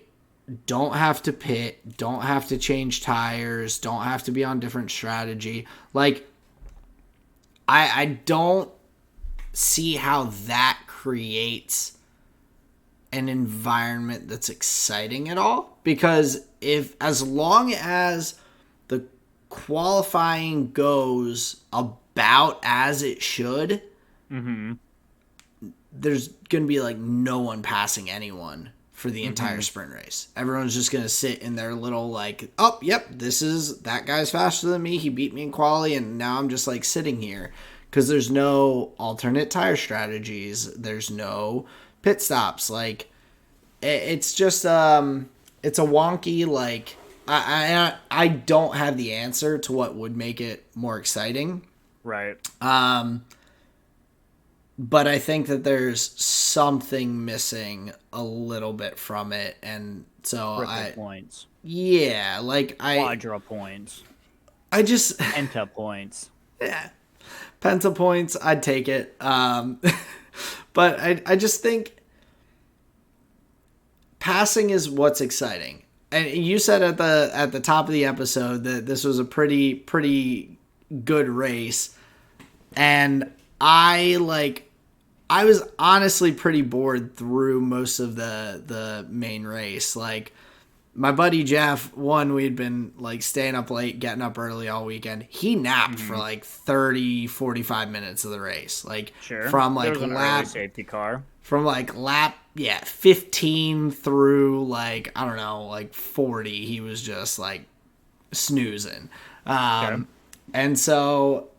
don't have to pit, don't have to change tires, don't have to be on different strategy. Like, I don't see how that creates an environment that's exciting at all, because if as long as the qualifying goes about as it should, Mm-hmm. there's going to be like no one passing anyone for the entire Mm-hmm. sprint race. Everyone's just going to sit in their little like, oh, yep, that guy's faster than me. He beat me in quali, and now I'm just like sitting here because there's no alternate tire strategies. There's no pit stops. Like it's just it's a wonky like I don't have the answer to what would make it more exciting. Right. But I think that there's something missing a little bit from it, and so Triple points. yeah, like Quadra points. I just Penta points. yeah, penta points, I'd take it. But I just think passing is what's exciting. And you said at the top of the episode that this was a pretty good race, and I was honestly pretty bored through most of the main race. Like my buddy Jeff, we'd been like staying up late, getting up early all weekend. He napped for Mm-hmm. like 30-45 minutes of the race. Like Sure. There was an early safety car. from like lap 15 through like I don't know, like 40, he was just like snoozing. Okay. And so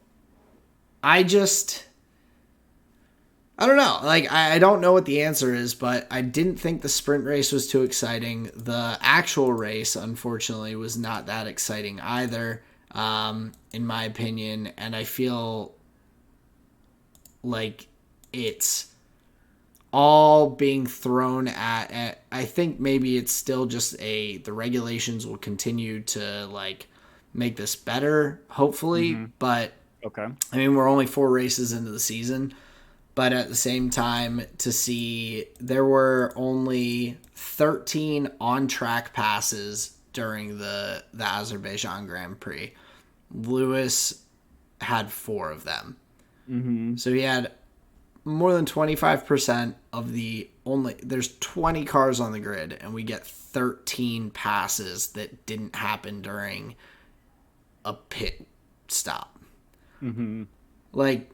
I just I don't know. Like, I don't know what the answer is, but I didn't think the sprint race was too exciting. The actual race, unfortunately, was not that exciting either, in my opinion. And I feel like it's all being thrown at I think maybe it's still just the regulations will continue to, like, make this better, hopefully. Mm-hmm. But, Okay. I mean, we're only 4 races into the season. But at the same time, to see there were only 13 on-track passes during the Azerbaijan Grand Prix. Lewis had 4 of them. Mm-hmm. So he had more than 25% of the only... There's 20 cars on the grid, and we get 13 passes that didn't happen during a pit stop. Mm-hmm. Like,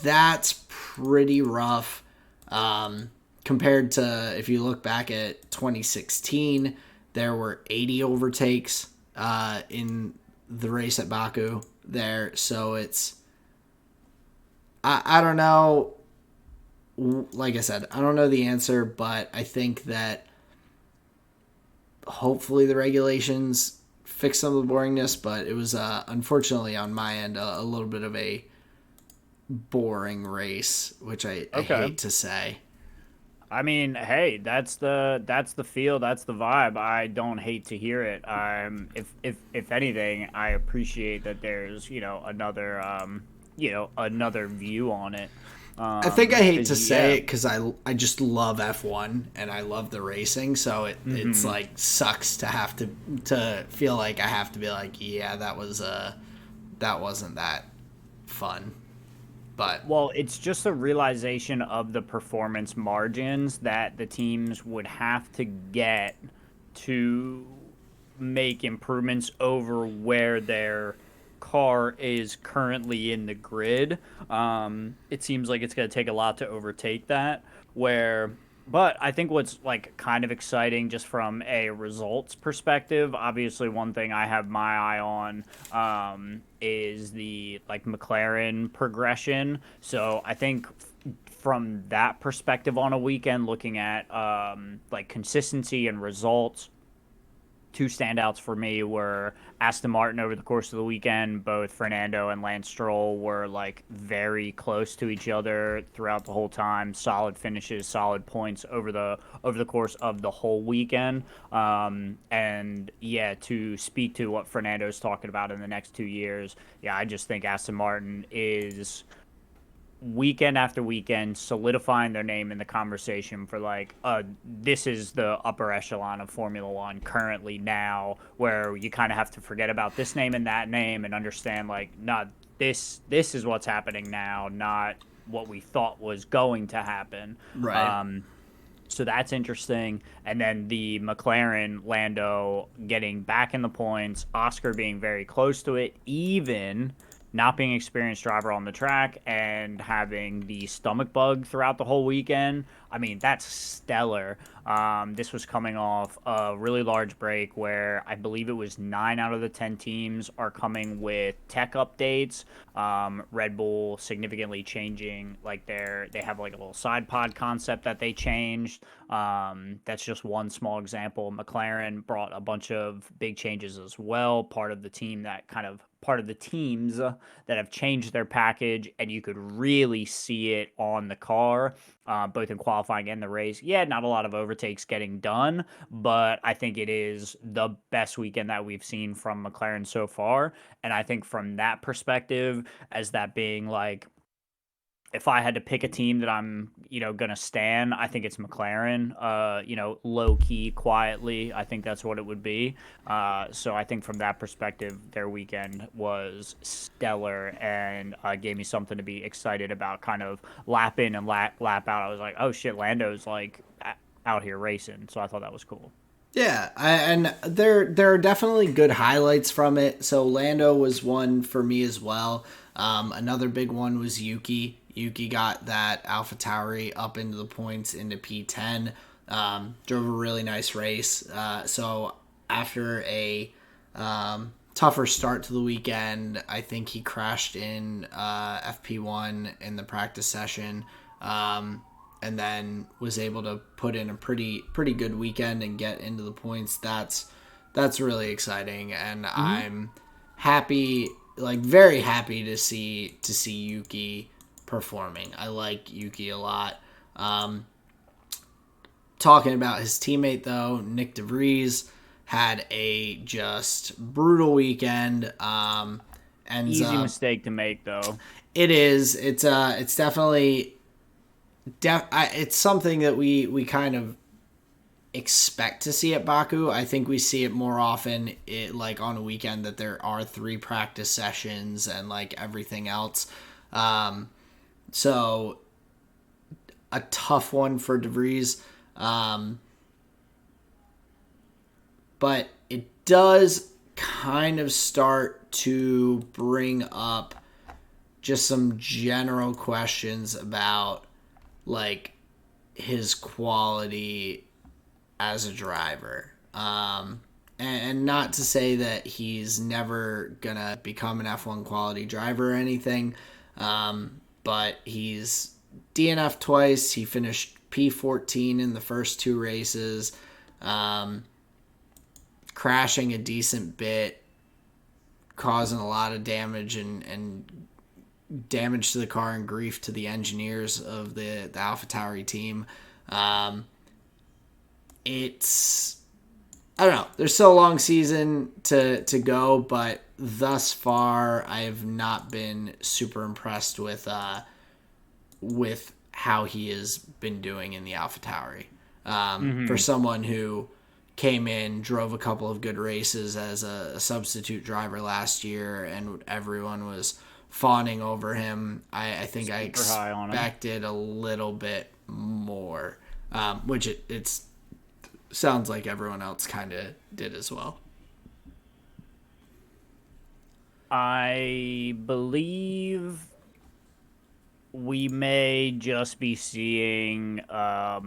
that's pretty rough, compared to if you look back at 2016, there were 80 overtakes in the race at Baku there. So it's I don't know. Like I said, I don't know the answer, but I think that hopefully the regulations fix some of the boringness. But it was unfortunately on my end a little bit of a boring race, which I Okay. hate to say. I mean, hey, that's the feel, that's the vibe. I don't hate to hear it. If anything, I appreciate that there's another another view on it. I think I hate to 'cause, say yeah. it because I just love F1 and I love the racing, so it's like sucks to have to feel like I have to be like, yeah, that wasn't that fun. But Well, it's just a realization of the performance margins that the teams would have to get to make improvements over where their car is currently in the grid. It seems like it's going to take a lot to overtake that. But I think what's like kind of exciting just from a results perspective, obviously one thing I have my eye on is the like McLaren progression. So I think from that perspective on a weekend, looking at like consistency and results, two standouts for me were Aston Martin over the course of the weekend. Both Fernando and Lance Stroll were like very close to each other throughout the whole time. Solid finishes, solid points over the course of the whole weekend. And yeah, to speak to what Fernando's talking about in the next 2 years, yeah, I just think Aston Martin is weekend after weekend solidifying their name in the conversation for like this is the upper echelon of Formula One currently now, where you kind of have to forget about this name and that name and understand like not this is what's happening now, not what we thought was going to happen. right. So that's interesting. And then the McLaren Lando getting back in the points, Oscar being very close to it, even not being an experienced driver on the track and having the stomach bug throughout the whole weekend. I mean, that's stellar. This was coming off a really large break where I believe it was 9 out of the 10 teams are coming with tech updates. Red Bull significantly changing like they have like a little side pod concept that they changed. That's just one small example. McLaren brought a bunch of big changes as well. Part of the teams that have changed their package, and you could really see it on the car, both in qualifying and the race. Yeah, not a lot of overtakes getting done, but I think it is the best weekend that we've seen from McLaren so far. And I think from that perspective, as that being like, if I had to pick a team that I'm, gonna stand, I think it's McLaren. Low key, quietly, I think that's what it would be. So I think from that perspective, their weekend was stellar and gave me something to be excited about. Kind of lap in and lap out. I was like, oh shit, Lando's like out here racing. So I thought that was cool. Yeah, and there are definitely good highlights from it. So Lando was one for me as well. Another big one was Yuki. Yuki got that AlphaTauri up into the points into P10. Drove a really nice race. So after a tougher start to the weekend, I think he crashed in FP1 in the practice session. And then was able to put in a pretty good weekend and get into the points. That's really exciting, and I'm happy, like very happy to see Yuki performing. I like Yuki a lot. Talking about his teammate though, Nick DeVries had a just brutal weekend. Easy mistake to make though. It is. It's definitely. It's something that we kind of expect to see at Baku. I think we see it more often like on a weekend that there are 3 practice sessions and like everything else. So a tough one for DeVries. But it does kind of start to bring up just some general questions about like his quality as a driver. And not to say that he's never gonna become an F1 quality driver or anything, but he's DNF twice. He finished P14 in the first 2 races, crashing a decent bit, causing a lot of damage and damage to the car and grief to the engineers of the AlphaTauri team. It's, I don't know. There's still a long season to go, but thus far I have not been super impressed with with how he has been doing in the AlphaTauri. Mm-hmm. For someone who came in, drove a couple of good races as a substitute driver last year, and everyone was fawning over him. I think I expected a little bit more, which it's sounds like everyone else kind of did as well. I believe we may just be seeing a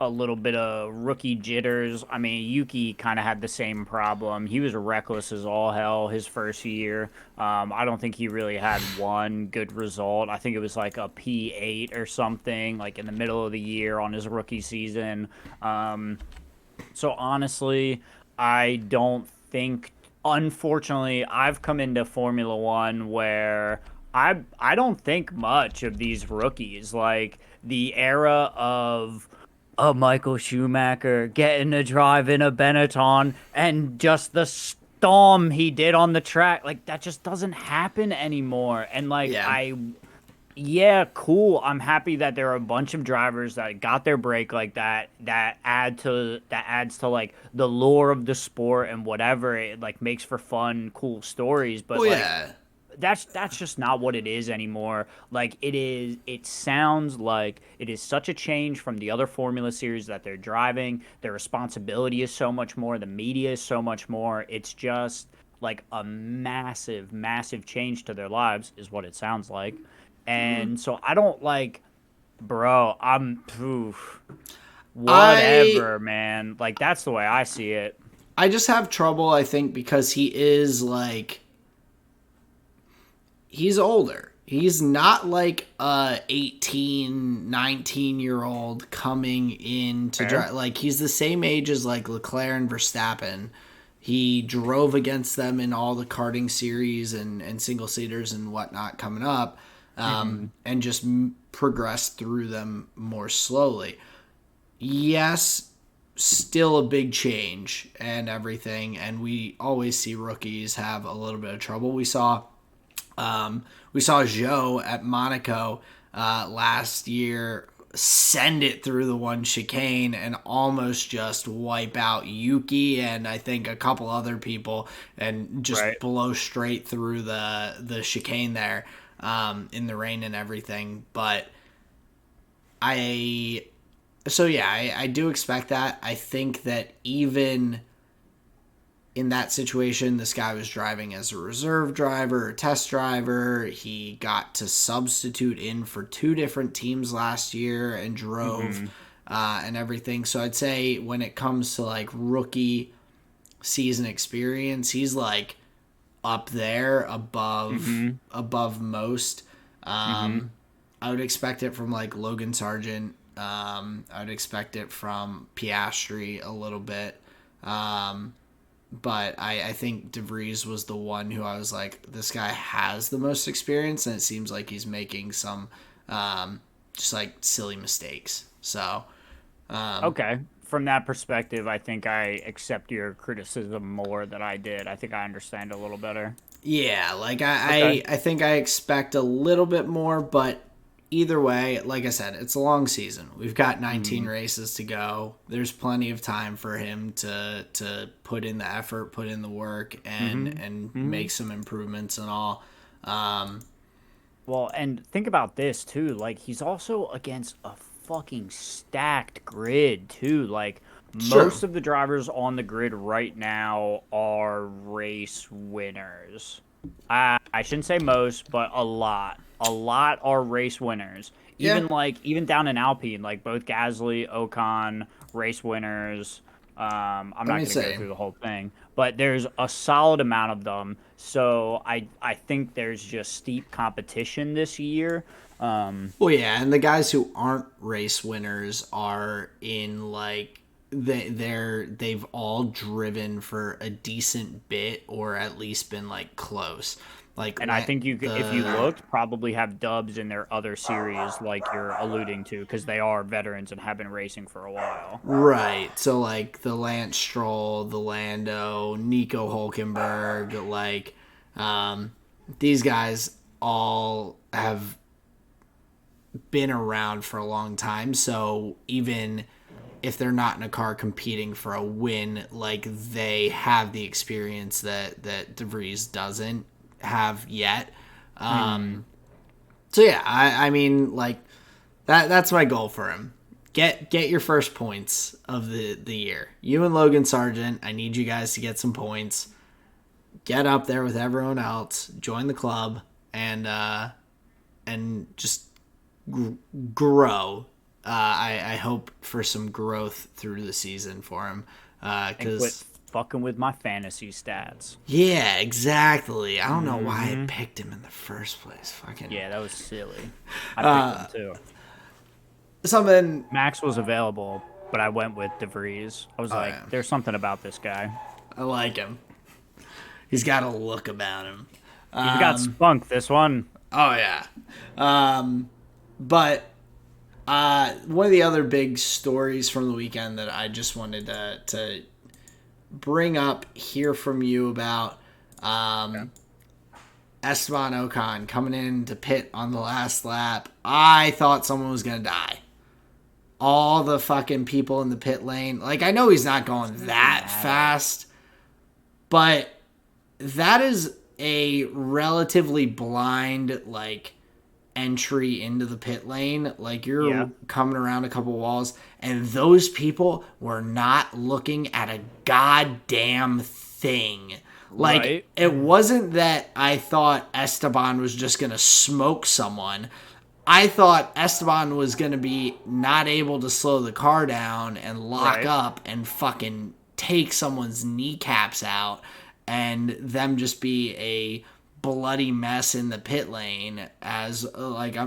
little bit of rookie jitters. I mean, Yuki kind of had the same problem. He was reckless as all hell his first year. I don't think he really had one good result. I think it was like a P8 or something, like in the middle of the year on his rookie season. So honestly, I don't think. Unfortunately, I've come into Formula One where I don't think much of these rookies. Like the era of a Michael Schumacher getting to drive in a Benetton and just the storm he did on the track, like that just doesn't happen anymore. And like Yeah. yeah, cool. I'm happy that there are a bunch of drivers that got their break like that. That adds to like the lore of the sport and whatever. It like makes for fun, cool stories. But Well, like yeah. that's just not what it is anymore. Like it sounds like it is such a change from the other Formula series that they're driving. Their responsibility is so much more. The media is so much more. It's just like a massive, massive change to their lives, is what it sounds like. And so I don't like, bro, whatever, man. Like, that's the way I see it. I just have trouble, I think, because he is like, he's older. He's not like a 18, 19-year-old coming in to drive. Like, he's the same age as like Leclerc and Verstappen. He drove against them in all the karting series and single seaters and whatnot coming up. And just progress through them more slowly. Yes, still a big change and everything, and we always see rookies have a little bit of trouble. We saw Zhou at Monaco last year send it through the one chicane and almost just wipe out Yuki and I think a couple other people and just blow straight through the chicane there. In the rain and everything, but I do expect that. I think that even in that situation, this guy was driving as a reserve driver, a test driver. He got to substitute in for 2 different teams last year and drove and everything. So I'd say when it comes to like rookie season experience, he's like up there above most. I would expect it from like Logan Sargent. I would expect it from Piastri a little bit. But I think De Vries was the one who I was like, this guy has the most experience, and it seems like he's making some just like silly mistakes. So Okay. From that perspective, I think I accept your criticism more than I did. I think I understand a little better. yeah, like I think I expect a little bit more, but either way, like I said, it's a long season. We've got 19 races to go. There's plenty of time for him to put in the effort, put in the work, and make some improvements and all. Well, and think about this too. Like he's also against a fucking stacked grid too. Like most of the drivers on the grid right now are race winners. I shouldn't say most, but a lot. A lot are race winners. Even down in Alpine, like both Gasly, Ocon, race winners. I'm not going to go through the whole thing, but there's a solid amount of them. So I think there's just steep competition this year. Well, yeah, and the guys who aren't race winners are in like they've all driven for a decent bit or at least been like close. Like, and I think if you looked, probably have dubs in their other series, like you're alluding to, because they are veterans and have been racing for a while. Right. So like the Lance Stroll, the Lando, Nico Hulkenberg, like these guys all have been around for a long time. So even if they're not in a car competing for a win, like they have the experience that DeVries doesn't have yet. So yeah, I mean, like that's my goal for him. Get your first points of the year. You and Logan Sargent, I need you guys to get some points. Get up there with everyone else. Join the club and just grow. I hope for some growth through the season for him. Because fucking with my fantasy stats. Yeah, exactly. I don't know why I picked him in the first place. Fucking yeah, that was silly. I picked him too. Something. Max was available, but I went with DeVries. I was like, there's something about this guy. I like him. He's got a look about him. He's got spunk, this one. Oh, yeah. But one of the other big stories from the weekend that I just wanted to bring up, hear from you about, Esteban Ocon coming in to pit on the last lap. I thought someone was going to die. All the fucking people in the pit lane. Like, I know he's not going that fast, but that is a relatively blind, like, entry into the pit lane. Like, you're coming around a couple walls, and those people were not looking at a goddamn thing. Like, It wasn't that I thought Esteban was just going to smoke someone. I thought Esteban was going to be not able to slow the car down and lock up and fucking take someone's kneecaps out and them just be a bloody mess in the pit lane as, like,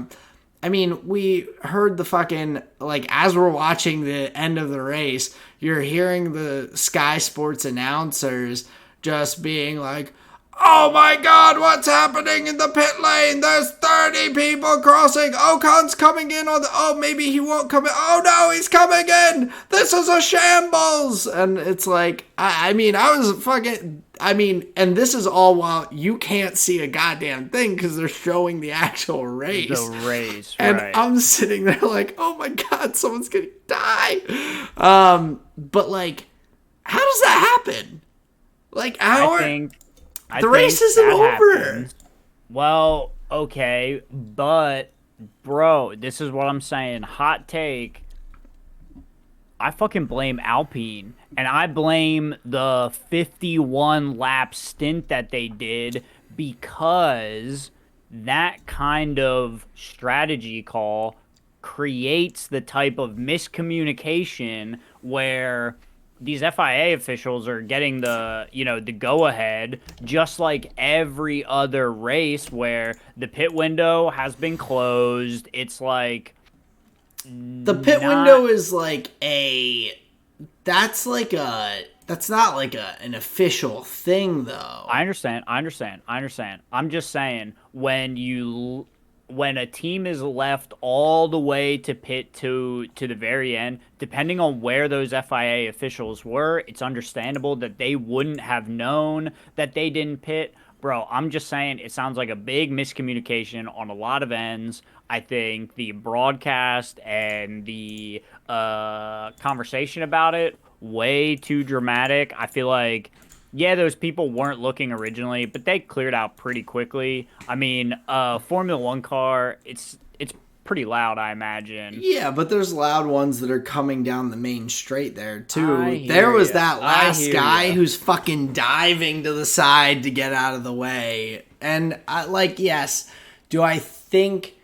I mean, we heard the fucking, like, as we're watching the end of the race, you're hearing the Sky Sports announcers just being like, oh my God, what's happening in the pit lane? There's 30 people crossing. Ocon's coming in on the, oh, maybe he won't come in. Oh no, he's coming in. This is a shambles. And it's like, I mean, and this is all while you can't see a goddamn thing because they're showing the actual race. The race, and right. I'm sitting there like, oh my God, someone's going to die. But like, how does that happen? Like, how the race isn't over. Happens. Well, okay, but bro, this is what I'm saying. Hot take. I fucking blame Alpine, and I blame the 51 lap stint that they did because that kind of strategy call creates the type of miscommunication where these FIA officials are getting the go-ahead, just like every other race where the pit window has been closed. It's like... The pit window is like that's not like an official thing, though. I understand. I'm just saying, when a team is left all the way to pit to the very end, depending on where those FIA officials were, it's understandable that they wouldn't have known that they didn't pit. Bro, I'm just saying it sounds like a big miscommunication on a lot of ends. I think the broadcast and the conversation about it, way too dramatic. I feel like, yeah, those people weren't looking originally, but they cleared out pretty quickly. I mean, Formula One car, it's pretty loud, I imagine. Yeah, but there's loud ones that are coming down the main straight there, too. There was that last guy who's fucking diving to the side to get out of the way. And, yes, do I think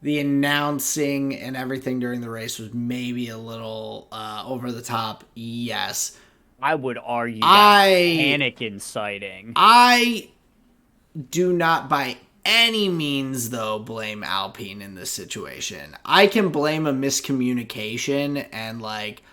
the announcing and everything during the race was maybe a little over the top? Yes. I would argue that panic inciting. I do not by any means, though, blame Alpine in this situation. I can blame a miscommunication and, like,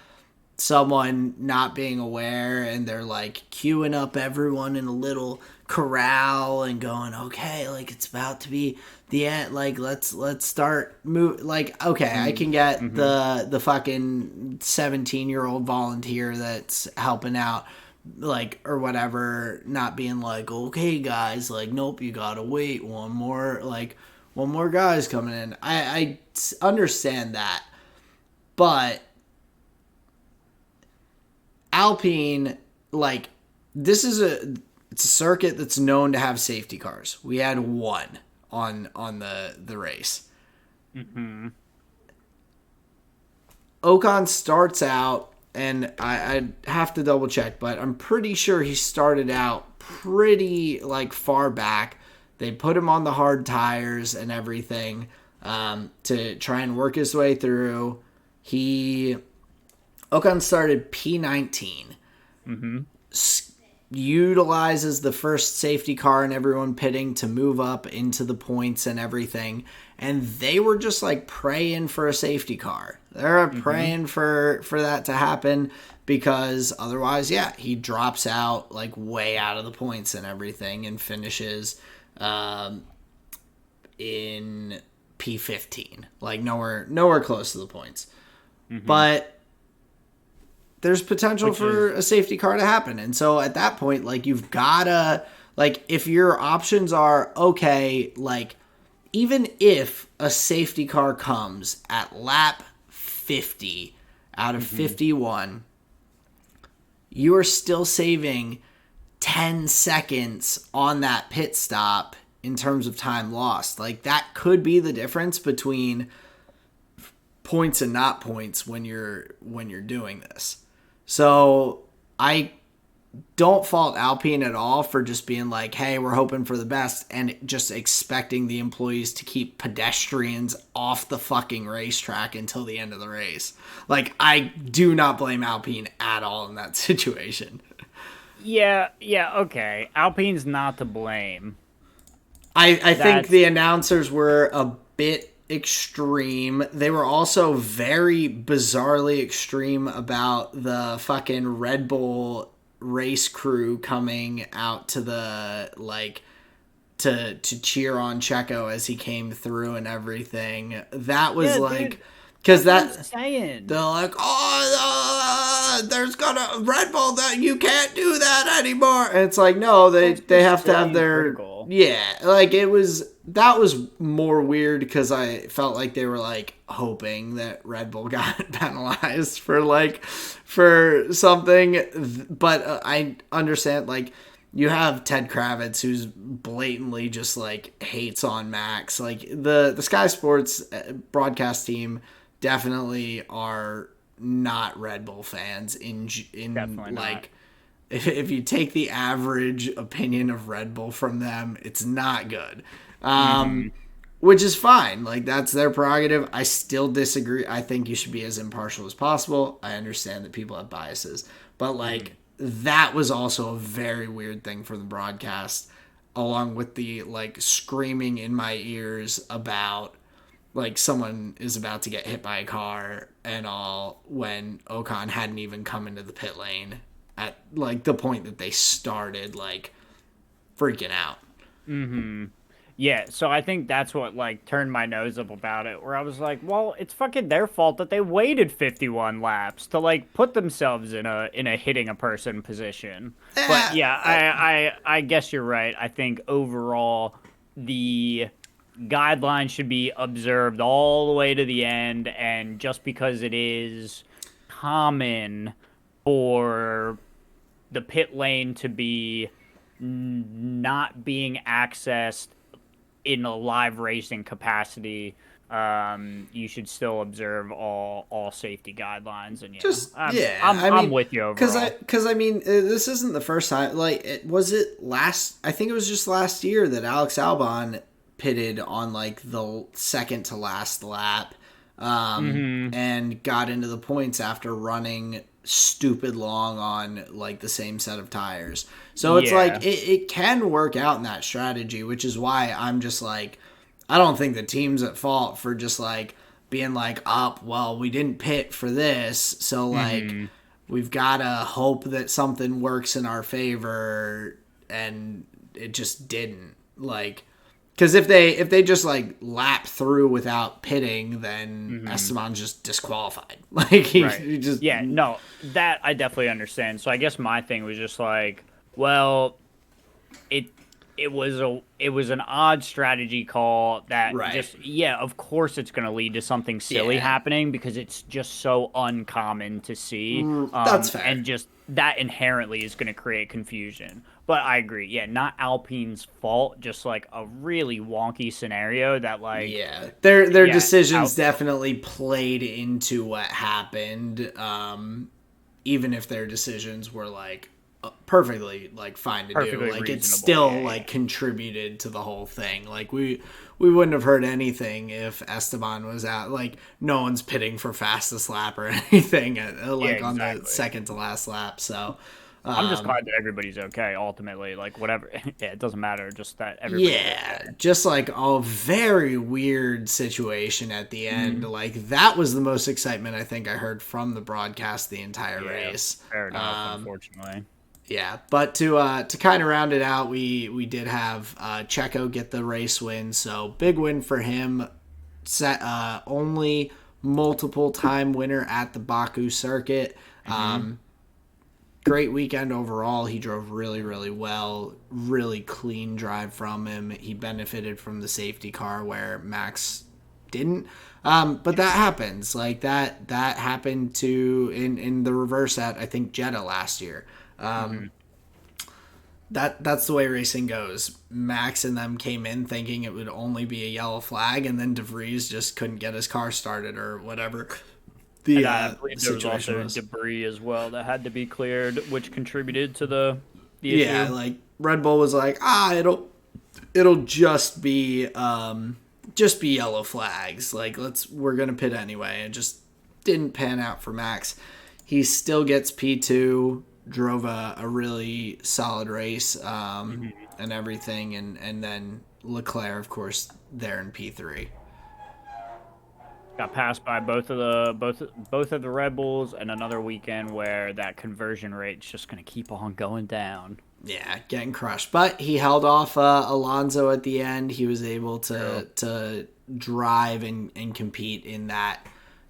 someone not being aware and they're, like, queuing up everyone in a little corral and going, okay, like, it's about to be the end, like, let's start move. Like, okay, I can get the fucking 17-year-old volunteer that's helping out, like, or whatever, not being like, okay, guys, like, nope, you gotta wait one more, like, Well, more guys coming in. I understand that. But Alpine, like, it's a circuit that's known to have safety cars. We had one on the race. Mm-hmm. Ocon starts out, and I'd have to double check, but I'm pretty sure he started out pretty like far back. They put him on the hard tires and everything to try and work his way through. Ocon started P19. Mm-hmm. Utilizes the first safety car and everyone pitting to move up into the points and everything. And they were just like praying for a safety car. They're praying for that to happen because otherwise, yeah, he drops out like way out of the points and everything and finishes in P15, like nowhere close to the points. But there's potential for a safety car to happen. And so at that point, like, you've gotta, like, if your options are, okay, like, even if a safety car comes at lap 50 out of 51, you are still saving 10 seconds on that pit stop in terms of time lost. Like, that could be the difference between points and not points when you're doing this. So I don't fault Alpine at all for just being like, hey, we're hoping for the best, and just expecting the employees to keep pedestrians off the fucking racetrack until the end of the race. Like, I do not blame Alpine at all in that situation. Yeah, okay. Alpine's not to blame. I think the announcers were a bit extreme. They were also very bizarrely extreme about the fucking Red Bull race crew coming out to the, like, to cheer on Checo as he came through and everything. That was because they're like, there's gonna Red Bull that you can't do that anymore. And it's like, no, they have to have their like that was more weird because I felt like they were like hoping that Red Bull got penalized for something, but I understand, like, you have Ted Kravitz who's blatantly just like hates on Max. Like, the Sky Sports broadcast team definitely are not Red Bull fans in Definitely like not. If you take the average opinion of Red Bull from them, it's not good. Which is fine. Like, that's their prerogative. I still disagree. I think you should be as impartial as possible. I understand that people have biases, but like that was also a very weird thing for the broadcast, along with the like screaming in my ears about like someone is about to get hit by a car and all, when Ocon hadn't even come into the pit lane at like the point that they started like freaking out. Yeah, so I think that's what, like, turned my nose up about it, where I was like, well, it's fucking their fault that they waited 51 laps to, like, put themselves in a hitting a person position. But yeah, I guess you're right. I think overall the guidelines should be observed all the way to the end, and just because it is common for the pit lane to be not being accessed in a live racing capacity, you should still observe all safety guidelines. And I'm with you overall. Because I mean, this isn't the first time. Like, I think it was just last year that Alex Albon pitted on like the second to last lap, and got into the points after running stupid long on like the same set of tires. So it's like it can work out in that strategy, which is why I'm just like, I don't think the team's at fault for just like being like, well, we didn't pit for this, so like we've gotta hope that something works in our favor, and it just didn't. Like, because if they just like lap through without pitting, then Esteban's just disqualified. Like he just that I definitely understand. So I guess my thing was just like, well, it was an odd strategy call that Right. just, yeah, of course it's going to lead to something silly Yeah. happening because it's just so uncommon to see, That's fair. and just that inherently is going to create confusion. But I agree, yeah, not Alpine's fault, just like a really wonky scenario that, like, Yeah, their yeah, decisions out. definitely played into what happened. Even if their decisions were like perfectly like fine to do, Perfectly like it reasonable, still yeah, like yeah. contributed to the whole thing. Like we wouldn't have heard anything if Esteban was out. Like no one's pitting for fastest lap or anything Yeah, like on the exactly. second to last lap. So I'm just glad that everybody's okay. Ultimately, like whatever, yeah, it doesn't matter. Just that everybody's yeah, okay. just like a very weird situation at the end. Mhm. Like that was the most excitement I think I heard from the broadcast the entire Yeah, race. fair enough. Unfortunately, Yeah, but to kind of round it out, we did have Checo get the race win, so big win for him. Set only multiple time winner at the Baku circuit. hmm Great weekend overall. He drove really well. Really clean drive from him. He benefited from the safety car where Max didn't. But that happens. Like that happened to in the reverse at I think Jeddah last year. hmm That's the way racing goes. Max and them came in thinking it would only be a yellow flag, and then DeVries just couldn't get his car started or whatever and the I believe there was situation also was. debris as well that had to be cleared, which contributed to the Yeah, issue. like Red Bull was like, it'll just be yellow flags. Like we're gonna pit anyway. It just didn't pan out for Max. He still gets P2. Drove a really solid race hmm and everything, and then Leclerc, of course, there in P3. Got passed by both of the Red Bulls, and another weekend where that conversion rate's just gonna keep on going down. Yeah, getting crushed, but he held off Alonso at the end. He was able True. to drive and compete in that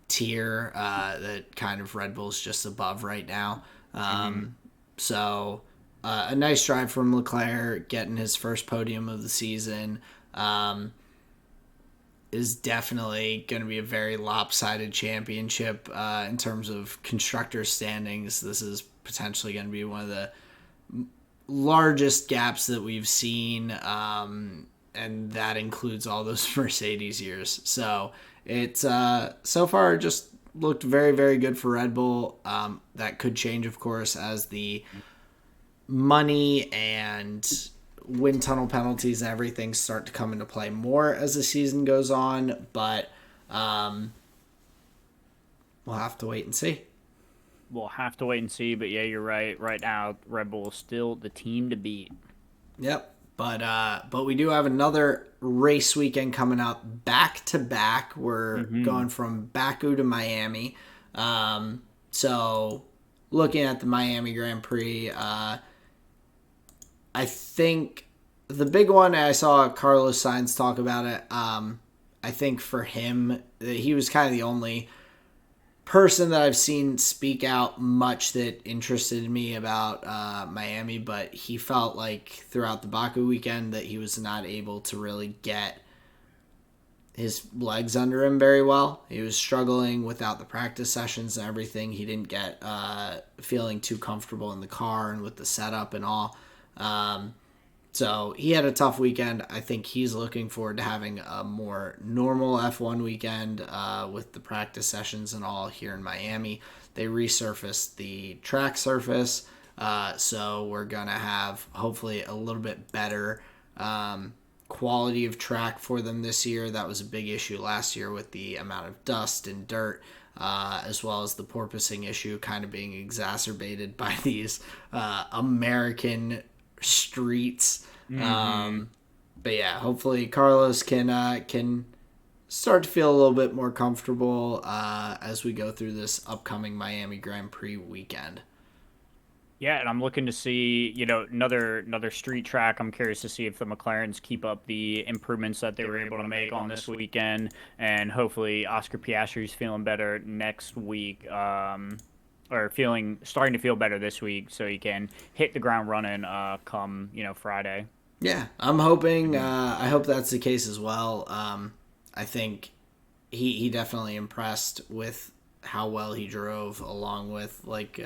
tier that kind of Red Bull's just above right now. hmm So a nice drive from Leclerc, getting his first podium of the season. Is definitely going to be a very lopsided championship in terms of constructor standings. This is potentially going to be one of the largest gaps that we've seen, and that includes all those Mercedes years. So it's so far just looked very good for Red Bull. That could change, of course, as the money and wind tunnel penalties and everything start to come into play more as the season goes on. But we'll have to wait and see. We'll have to wait and see, but yeah, you're right. Right now, Red Bull is still the team to beat. Yep. But we do have another race weekend coming up back to back. We're hmm going from Baku to Miami. So looking at the Miami Grand Prix, I think the big one I saw Carlos Sainz talk about it. I think for him, he was kind of the only person that I've seen speak out much that interested me about Miami, but he felt like throughout the Baku weekend that he was not able to really get his legs under him very well. He was struggling without the practice sessions and everything. He didn't get feeling too comfortable in the car and with the setup and all. So he had a tough weekend. I think he's looking forward to having a more normal F1 weekend with the practice sessions and all here in Miami. They resurfaced the track surface, so we're going to have hopefully a little bit better quality of track for them this year. That was a big issue last year with the amount of dust and dirt. As well as the porpoising issue kind of being exacerbated by these American streets. hmm But yeah, hopefully Carlos can start to feel a little bit more comfortable as we go through this upcoming Miami Grand Prix weekend. Yeah, and I'm looking to see, another street track. I'm curious to see if the McLarens keep up the improvements that they were able to make on this weekend, and hopefully Oscar Piastri's feeling better next week, or starting to feel better this week, so he can hit the ground running come Friday. Yeah, I'm hoping. I hope that's the case as well. I think he definitely impressed with how well he drove, along with like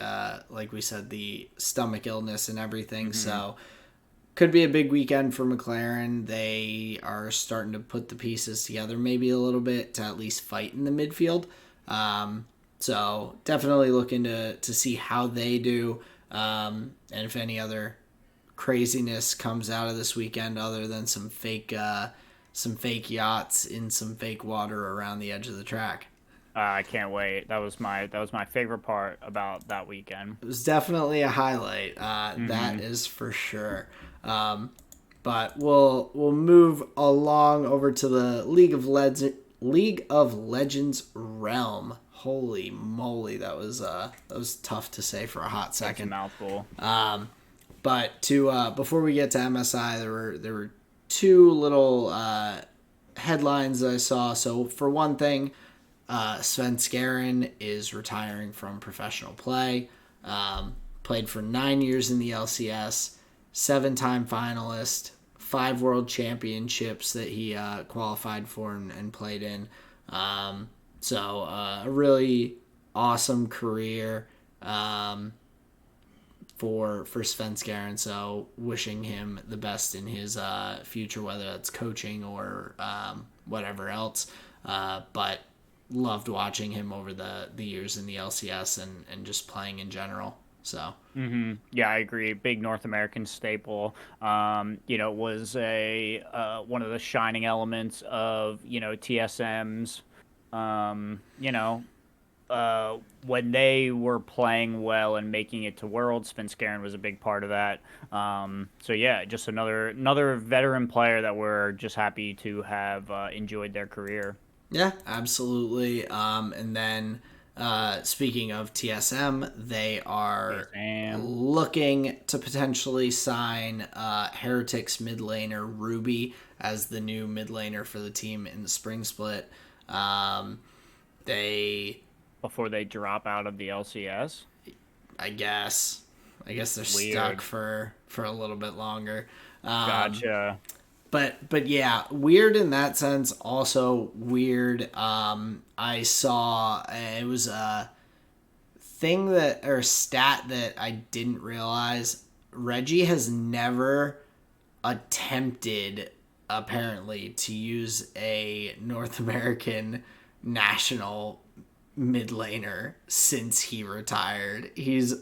we said, the stomach illness and everything. So could be a big weekend for McLaren. They are starting to put the pieces together maybe a little bit to at least fight in the midfield. So definitely looking to see how they do, and if any other craziness comes out of this weekend other than some fake yachts in some fake water around the edge of the track. I can't wait. That was my favorite part about that weekend. It was definitely a highlight. That is for sure. But we'll move along over to the League of Legends realm. Holy moly, that was tough to say for a hot second. That's a mouthful. But before we get to MSI, there were two little headlines that I saw. So for one thing, Sven Skaren is retiring from professional play. Played for 9 years in the LCS, 7-time finalist, 5 world championships that he qualified for and played in. So a really awesome career for Sven Skaren. So wishing him the best in his future, whether that's coaching or whatever else. But loved watching him over the years in the LCS and just playing in general. So yeah, I agree. Big North American staple. Was a one of the shining elements of TSM's. When they were playing well and making it to Worlds, Sven Skaren was a big part of that. So yeah, just another veteran player that we're just happy to have enjoyed their career. Yeah, absolutely. And then speaking of TSM, they are looking to potentially sign Heretics mid laner Ruby as the new mid laner for the team in the spring split. Before they drop out of the LCS, I guess they're stuck for a little bit longer. Gotcha. But yeah, weird in that sense. Also weird. I saw it was a thing or stat that I didn't realize. Reggie has never attempted, apparently, to use a North American national mid laner since he retired. He's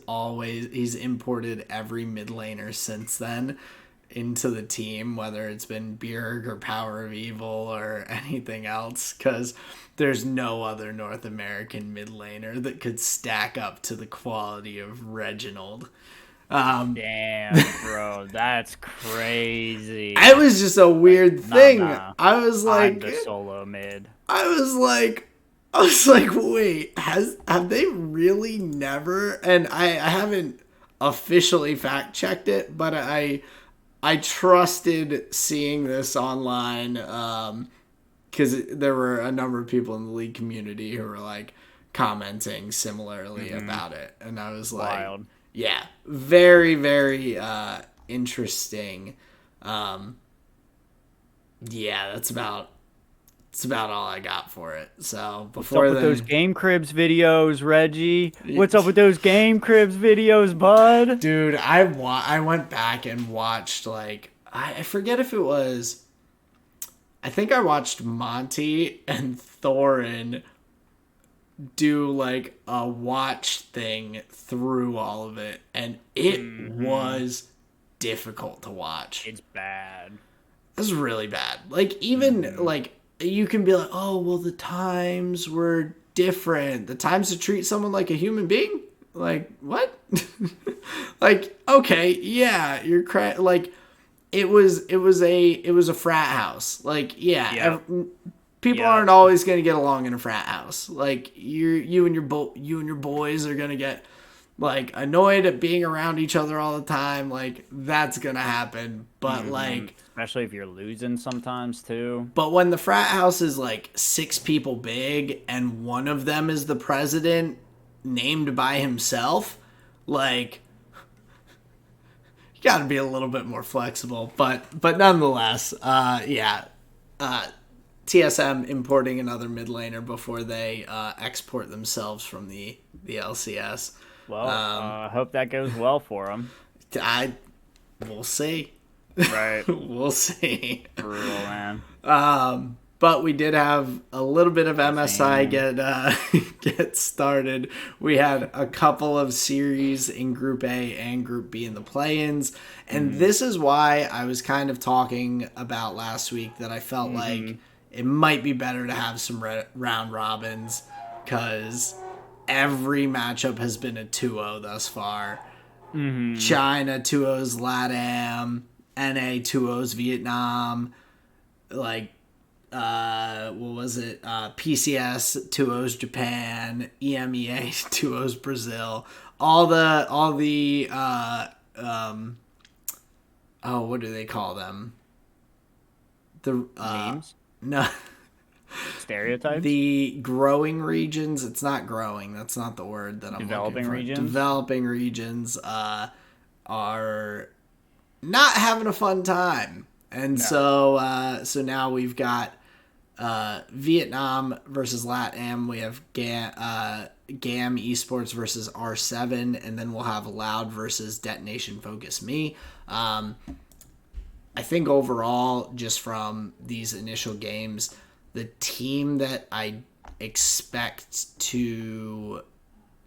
imported every mid laner since then into the team, whether it's been Bjerg or Power of Evil or anything else, because there's no other North American mid laner that could stack up to the quality of Reginald. Damn, bro, that's crazy. It was just a weird thing. Nah. I was like, I'm the solo mid. I was like, wait, have they really never? And I haven't officially fact checked it, but I trusted seeing this online because there were a number of people in the league community who were like commenting similarly about it, and I was like, wild. Yeah, very, very interesting. Yeah, that's about all I got for it. So before What's up with those Game Cribs videos, Reggie? What's up with those Game Cribs videos, bud? Dude, I went back and watched, like, I forget if it was, I think I watched Monty and Thorin do like a watch thing through all of it, and it was difficult to watch. It's bad. It's really bad. Like, even like, you can be like, oh well, the times were different. The times to treat someone like a human being. Like, what? Like, okay, yeah, you're like, it was a frat house. Like, yeah. People aren't always going to get along in a frat house. Like, you and your boys are going to get like annoyed at being around each other all the time. Like, that's going to happen. But like, especially if you're losing sometimes too. But when the frat house is like 6 people big and one of them is the president named by himself, like, got to be a little bit more flexible, but nonetheless, TSM importing another mid laner before they export themselves from the LCS. Well, I hope that goes well for them. We'll see. Right. We'll see. Brutal, man. But we did have a little bit of MSI get started. We had a couple of series in Group A and Group B in the play-ins. And this is why I was kind of talking about last week that I felt like it might be better to have some round robins, because every matchup has been a 2-0 thus far. China 2-0's LATAM, NA 2-0's Vietnam, like, what was it? PCS 2-0's Japan, EMEA 2-0's Brazil. All the what do they call them? The memes? No. Stereotypes? The growing regions. It's not growing. That's not the word that I'm Developing looking for. regions? Developing regions are not having a fun time. And so now we've got Vietnam versus LATAM. We have GAM Esports versus R7, and then we'll have Loud versus Detonation Focus Me. I think overall, just from these initial games, the team that I expect to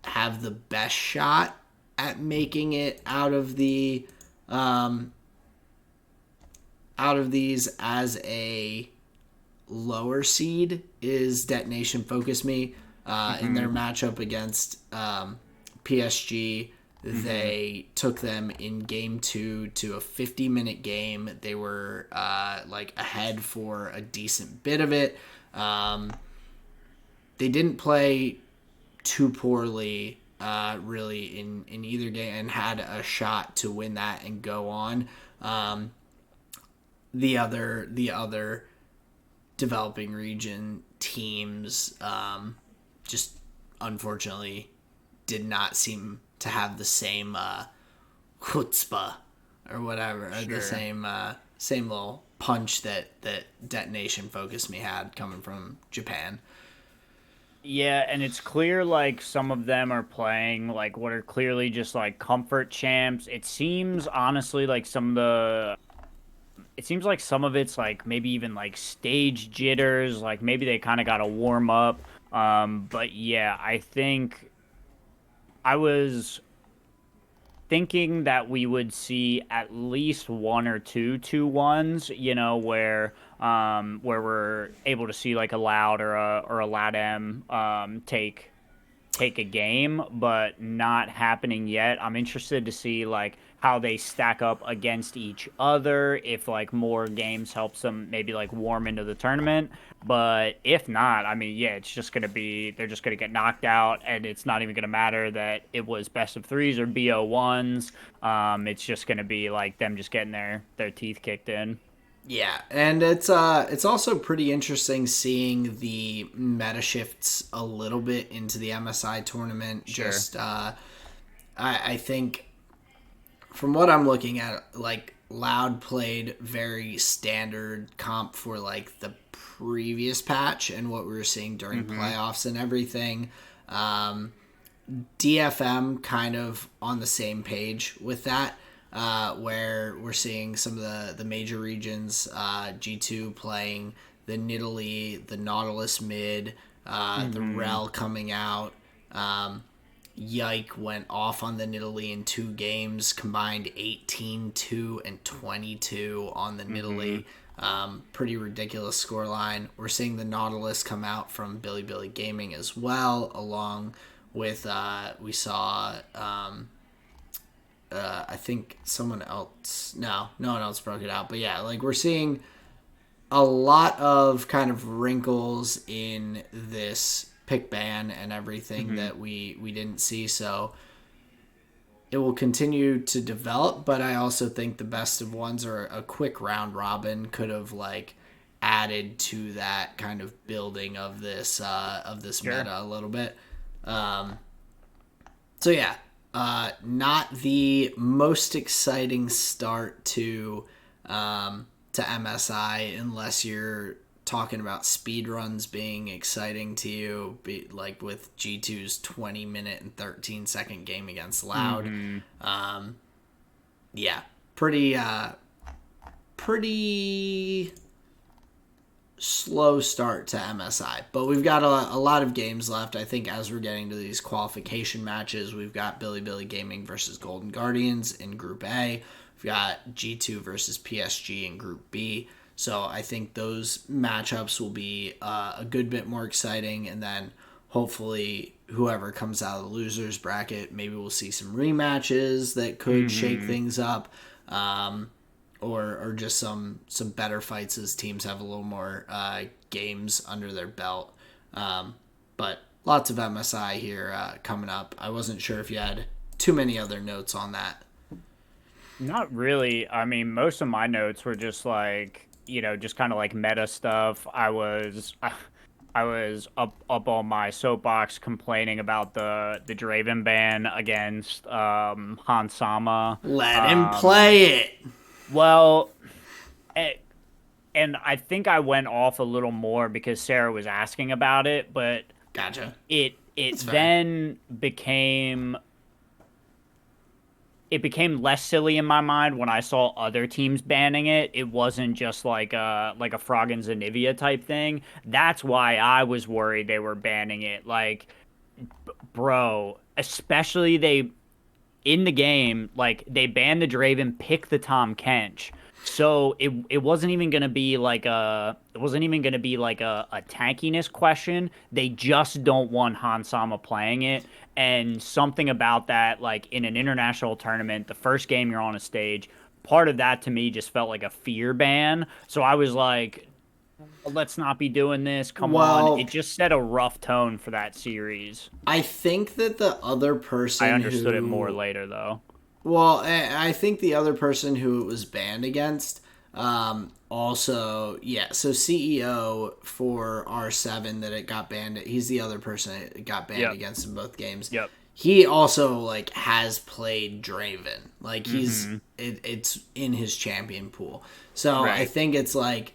have the best shot at making it out of these as a lower seed is Detonation Focus Me. In their matchup against PSG, they took them in game 2 to a 50-minute game. They were ahead for a decent bit of it. They didn't play too poorly really in either game, and had a shot to win that and go on. The other developing region teams just unfortunately did not seem to have the same chutzpah or whatever, or the same little punch that Detonation Focus Me had coming from Japan. Yeah, and it's clear, like, some of them are playing, like, what are clearly just, like, comfort champs. It seems, honestly, like some of it's, like, maybe even, like, stage jitters. Like, maybe they kind of got to warm up. But, yeah, I think I was thinking that we would see at least one or two 2-1s, you know, where we're able to see like a Loud or a LATAM take a game, but not happening yet. I'm interested to see like how they stack up against each other, if like more games helps them maybe like warm into the tournament. But if not, I mean, yeah, it's just gonna be, they're just gonna get knocked out, and it's not even gonna matter that it was best of threes or BO1s. It's just gonna be like them just getting their teeth kicked in. Yeah, and it's also pretty interesting seeing the meta shifts a little bit into the MSI tournament. Sure. Just I think from what I'm looking at, like Loud played very standard comp for like the previous patch and what we were seeing during playoffs and everything. DFM kind of on the same page with that. Where we're seeing some of the major regions, G2 playing the Nidalee, the Nautilus mid, the Rel coming out. Yike went off on the Nidalee in 2 games, combined 18-2 and 22 on the Nidalee. Pretty ridiculous scoreline. We're seeing the Nautilus come out from Billy Billy Gaming as well, along with we saw I think someone else. No one else broke it out. But yeah, like we're seeing a lot of kind of wrinkles in this pick ban and everything that we didn't see. So it will continue to develop, but I also think the best of ones or a quick round robin could have like added to that kind of building of this Sure. meta a little bit. So yeah, Not the most exciting start to MSI, unless you're talking about speed runs being exciting to you, like with G2's 20-minute and 13-second game against Loud. Yeah, pretty slow start to MSI, but we've got a lot of games left. I think as we're getting to these qualification matches, we've got Billy Gaming versus Golden Guardians in Group A. We've got G2 versus PSG in Group B. So I think those matchups will be a good bit more exciting, and then hopefully whoever comes out of the losers bracket, maybe we'll see some rematches that could shake things up. Or just some better fights as teams have a little more games under their belt. But lots of MSI here coming up. I wasn't sure if you had too many other notes on that. Not really. I mean, most of my notes were just like, just kind of like meta stuff. I was up on my soapbox complaining about the Draven ban against Han Sama. Let him play it. Well, and I think I went off a little more because Sarah was asking about it, but gotcha. It then became less silly in my mind when I saw other teams banning it. It wasn't just like a Frog and Zanivia type thing. That's why I was worried they were banning it. Like, bro, especially in the game, like, they banned the Draven, pick the Tahm Kench. So it wasn't even gonna be like a tankiness question. They just don't want Han Sama playing it. And something about that, like in an international tournament, the first game you're on a stage, part of that to me just felt like a fear ban. So I was like, let's not be doing this. Come on. It just set a rough tone for that series. I think that the other person I understood it more later, though. Well, I think the other person who it was banned against also, yeah, so CEO for R7 that it got banned, he's the other person it got banned against in both games. Yep. He also, like, has played Draven. Like, it's in his champion pool. So I think it's like,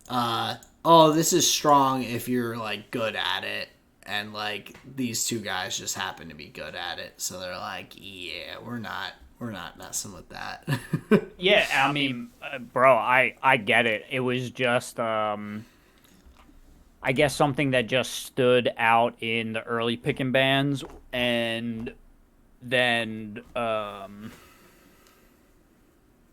this is strong if you're, like, good at it. And, like, these two guys just happen to be good at it. So they're like, yeah, we're not messing with that. Yeah, I mean, bro, I get it. It was just, I guess something that just stood out in the early pick and bans. And then,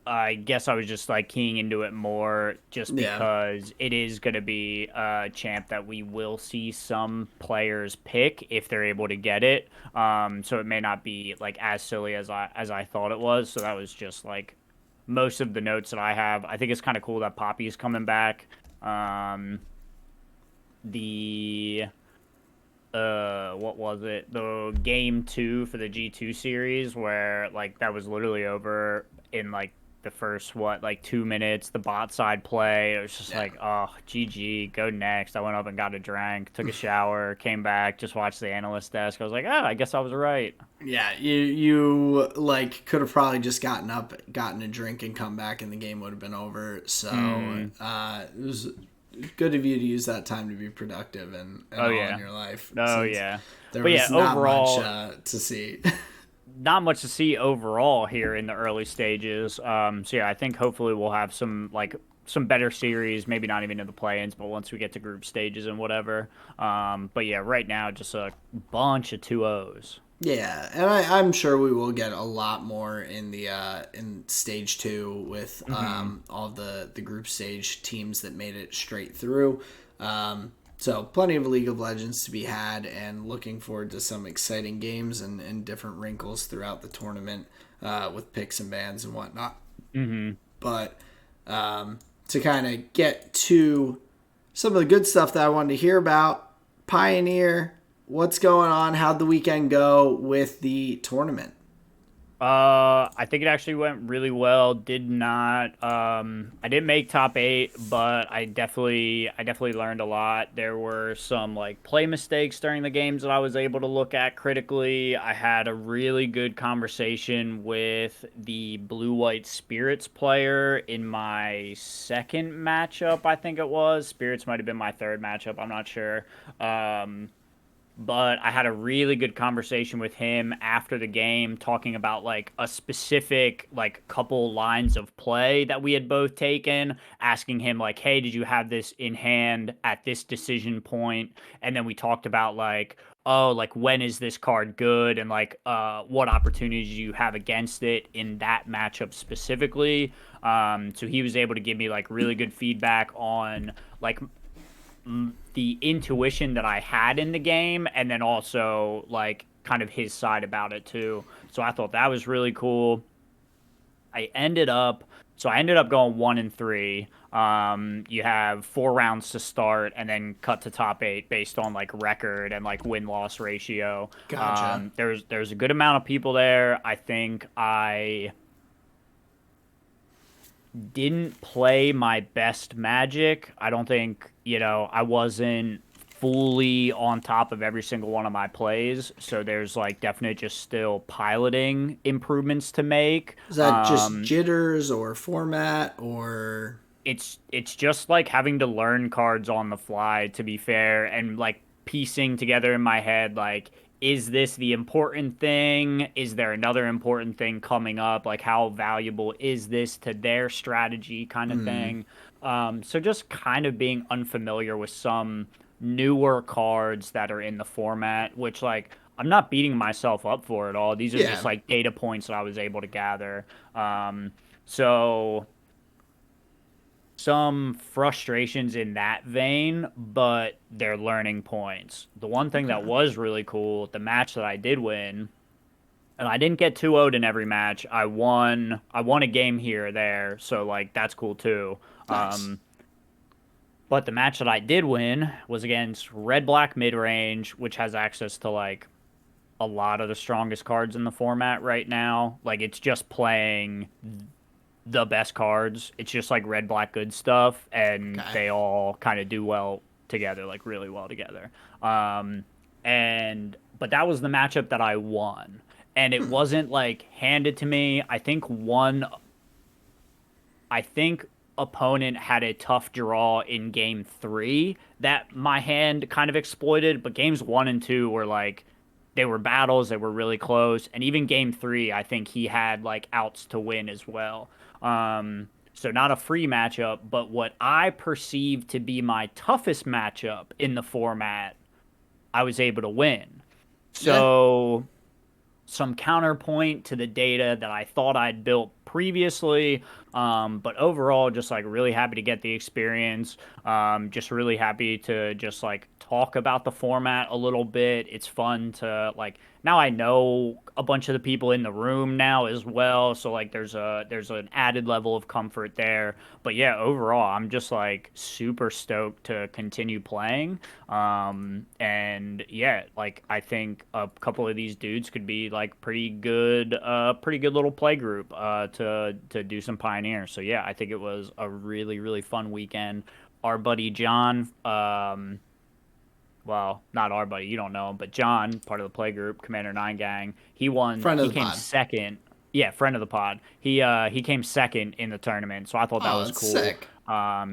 I guess I was just like keying into it more just because it is going to be a champ that we will see some players pick if they're able to get it. So it may not be like as silly as I thought it was. So that was just like most of the notes that I have. I think it's kind of cool that Poppy's coming back. What was it? The game 2 for the G2 series where like that was literally over in like the first 2 minutes, the bot side play. It was just like, oh, GG, go next. I went up and got a drink, took a shower, came back, just watched the analyst desk. I was like, oh, I guess I was right. Yeah, you like could have probably just gotten up, gotten a drink, and come back, and the game would have been over. So it was good of you to use that time to be productive and all in your life. Oh yeah, there was not much to see. Not much to see overall here in the early stages. So yeah, I think hopefully we'll have some better series, maybe not even in the play-ins, but once we get to group stages and whatever. But yeah, right now just a bunch of 2-0s. Yeah, and I'm sure we will get a lot more in the in stage 2 with all the group stage teams that made it straight through. So plenty of League of Legends to be had, and looking forward to some exciting games and different wrinkles throughout the tournament with picks and bans and whatnot. But to kind of get to some of the good stuff that I wanted to hear about, Pioneer, what's going on? How'd the weekend go with the tournament? I think it actually went really well. I didn't make top eight, but I definitely learned a lot. There were some like play mistakes during the games that I was able to look at critically. I had a really good conversation with the Blue White Spirits player in my second matchup, I think it was. Spirits might have been my third matchup, I'm not sure. Um, but I had a really good conversation with him after the game talking about like a specific like couple lines of play that we had both taken, asking him like, "Hey, did you have this in hand at this decision point?" And then we talked about like, "Oh, like when is this card good and like what opportunities do you have against it in that matchup specifically?" So he was able to give me like really good feedback on like the intuition that I had in the game, and then also like kind of his side about it too. So I thought that was really cool. I ended up I ended up going 1-3. You have 4 rounds to start, and then cut to top eight based on like record and like win loss ratio. Gotcha. There's a good amount of people there. I think I didn't play my best Magic. I don't think, I wasn't fully on top of every single one of my plays. So there's like definite just still piloting improvements to make. Is that just jitters or format or? It's just like having to learn cards on the fly, to be fair, and like piecing together in my head like, is this the important thing? Is there another important thing coming up? Like, how valuable is this to their strategy, kind of thing? So just kind of being unfamiliar with some newer cards that are in the format, which like I'm not beating myself up for at all. These are just Yeah. like data points that I was able to gather. So some frustrations in that vein, but they're learning points. The one thing that Okay. was really cool, the match that I did win, and I didn't get 2-0'd in every match. I won a game here or there, so like that's cool too. Nice. Um, but the match that I did win was against Red Black mid range, which has access to like a lot of the strongest cards in the format right now. Like it's just playing the best cards. It's just like red, black, good stuff, and Okay. they all kind of do well together, like really well together. Um, and but that was the matchup that I won, and it wasn't like handed to me. I think opponent had a tough draw in game three that my hand kind of exploited, but games one and two were like they were battles, they were really close, and even game three, I think he had like outs to win as well. So not a free matchup, but what I perceived to be my toughest matchup in the format, I was able to win. Yeah. So some counterpoint to the data that I thought I'd built previously. But overall, just like really happy to get the experience. Just really happy to just like talk about the format a little bit. It's fun to like now I know a bunch of the people in the room now as well. So like there's an added level of comfort there. But yeah, overall, I'm just like super stoked to continue playing. And yeah, like I think a couple of these dudes could be like pretty good little play group to do some Pioneer. So yeah, I think it was a really really fun weekend. Our buddy John, well, not our buddy, you don't know him, but John, part of the play group, Commander Nine Gang, he won. Friend of He the came pod. second. Yeah, friend of the pod. He came second in the tournament, so I thought that Oh, was that's cool. sick.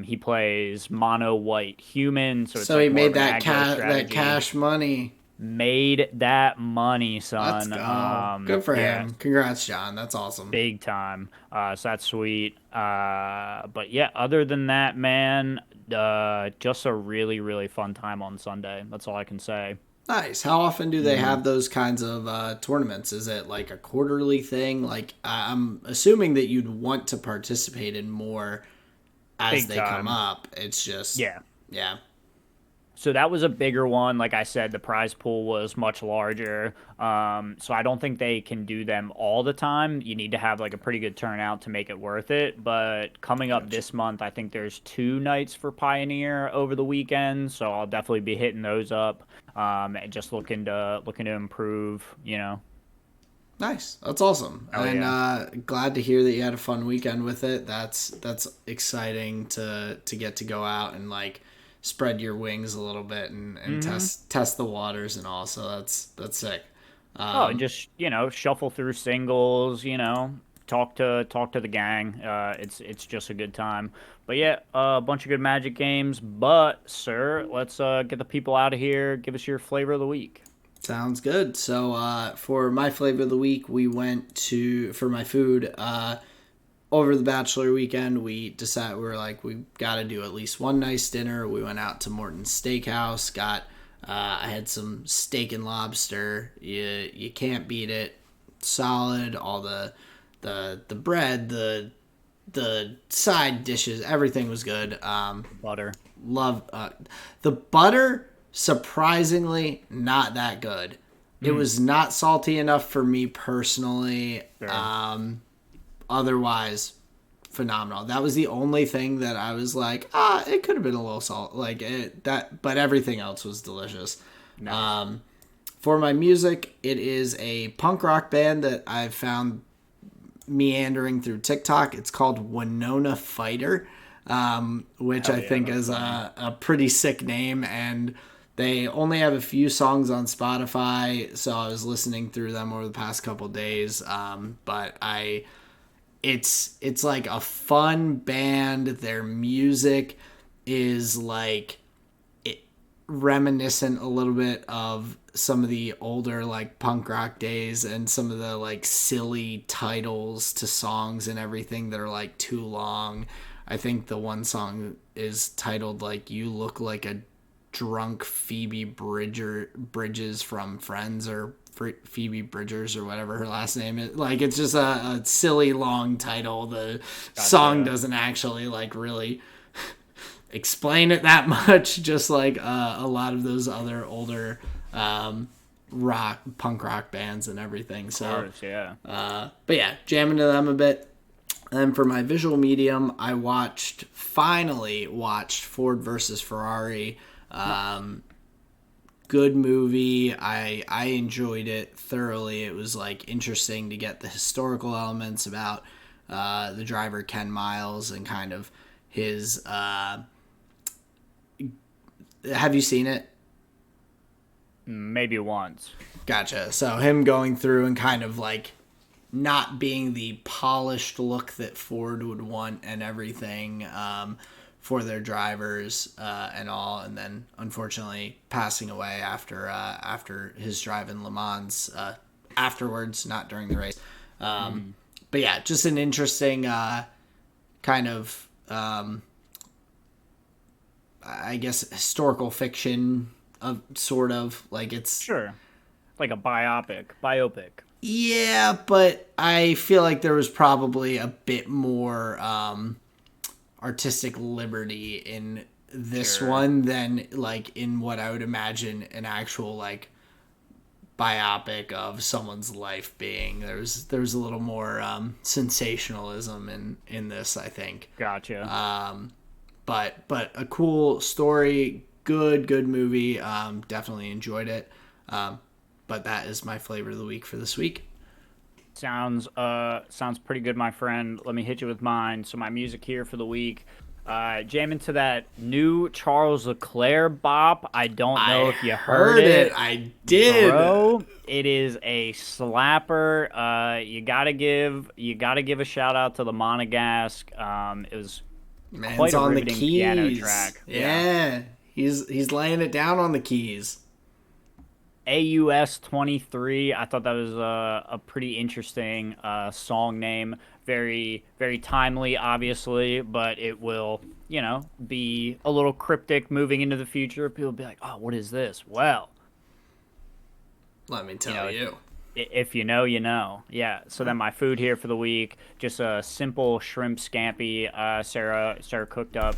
He plays mono white human, so it's So he like more made of an that aggro that strategy. cash money. Made that money, Let's son. go. Good for Yeah, him. Congrats, John. That's awesome. big time. So that's sweet. But yeah, other than that, man, just a really, really fun time on Sunday. That's all I can say. Nice. How often do they Hmm. have those kinds of tournaments? Is it like a quarterly thing? Like I'm assuming that you'd want to participate in more as Big they come time. up. It's just, Yeah. yeah, So that was a bigger one. Like I said, the prize pool was much larger. So I don't think they can do them all the time. You need to have like a pretty good turnout to make it worth it. But coming up gotcha. this month, I think there's 2 nights for Pioneer over the weekend. So I'll definitely be hitting those up. And just looking to improve. Nice. That's awesome. Oh, And yeah. glad to hear that you had a fun weekend with it. That's exciting to get to go out and like spread your wings a little bit and test the waters and all. So that's sick. Oh, just, shuffle through singles, talk to the gang. It's just a good time. But yeah, a bunch of good Magic games. But sir, let's get the people out of here. Give us your flavor of the week. Sounds good. So for my flavor of the week, we went to for my food. Over the bachelor weekend, we were like, we got to do at least one nice dinner. We went out to Morton's Steakhouse. I had some steak and lobster. You can't beat it. Solid. All the bread, the side dishes, everything was good. Butter. Love the butter. Surprisingly, not that good. It was not salty enough for me personally. Sure. Otherwise, phenomenal. That was the only thing that I was like, it could have been a little salt, like it that, but everything else was delicious. Nice. For my music, it is a punk rock band that I've found meandering through TikTok. It's called Winona Fighter, which Hell I yeah, think that's is funny. a pretty sick name, and they only have a few songs on Spotify, so I was listening through them over the past couple days. It's like a fun band. Their music is like reminiscent a little bit of some of the older like punk rock days and some of the like silly titles to songs and everything that are like too long. I think the one song is titled like "You Look Like a Drunk Bridges from Friends," or Phoebe Bridgers or whatever her last name is. Like it's just a silly long title. The song Gotcha. doesn't actually like really explain it that much. Just like a lot of those other older punk rock bands and everything. Of So, course, yeah. but yeah, jamming to them a bit. And for my visual medium, I finally watched Ford versus Ferrari. Nice. Good movie. I enjoyed it thoroughly. It was like interesting to get the historical elements about the driver Ken Miles and kind of his. Have you seen it? Maybe once. Gotcha. So him going through and kind of like not being the polished look that Ford would want and everything for their drivers and all, and then unfortunately passing away after his drive in Le Mans afterwards, not during the race. But yeah, just an interesting kind of I guess historical fiction of sort of like it's. Sure. Like a biopic. Yeah, but I feel like there was probably a bit more artistic liberty in this Sure. one than like in what I would imagine an actual like biopic of someone's life being. There's a little more sensationalism in this, I think. Gotcha. But a cool story, good movie. Definitely enjoyed it. But that is my flavor of the week for this week. Sounds pretty good, my friend. Let me hit you with mine. So my music here for the week. Jam into that new Charles Leclerc bop. I don't know I if you heard it. it, I did. bro. It is a slapper. You gotta give a shout out to the Monegasque. It was Man's quite a on the riveting piano keys. track. Yeah. Yeah. He's laying it down on the keys. AUS 23. I thought that was a pretty interesting song name. Very, very timely, obviously, but it will, be a little cryptic moving into the future. People will be like, oh, what is this? Well, Let me you tell know, you. if you know, you know. Yeah. So then my food here for the week, just a simple shrimp scampi. Sarah cooked up.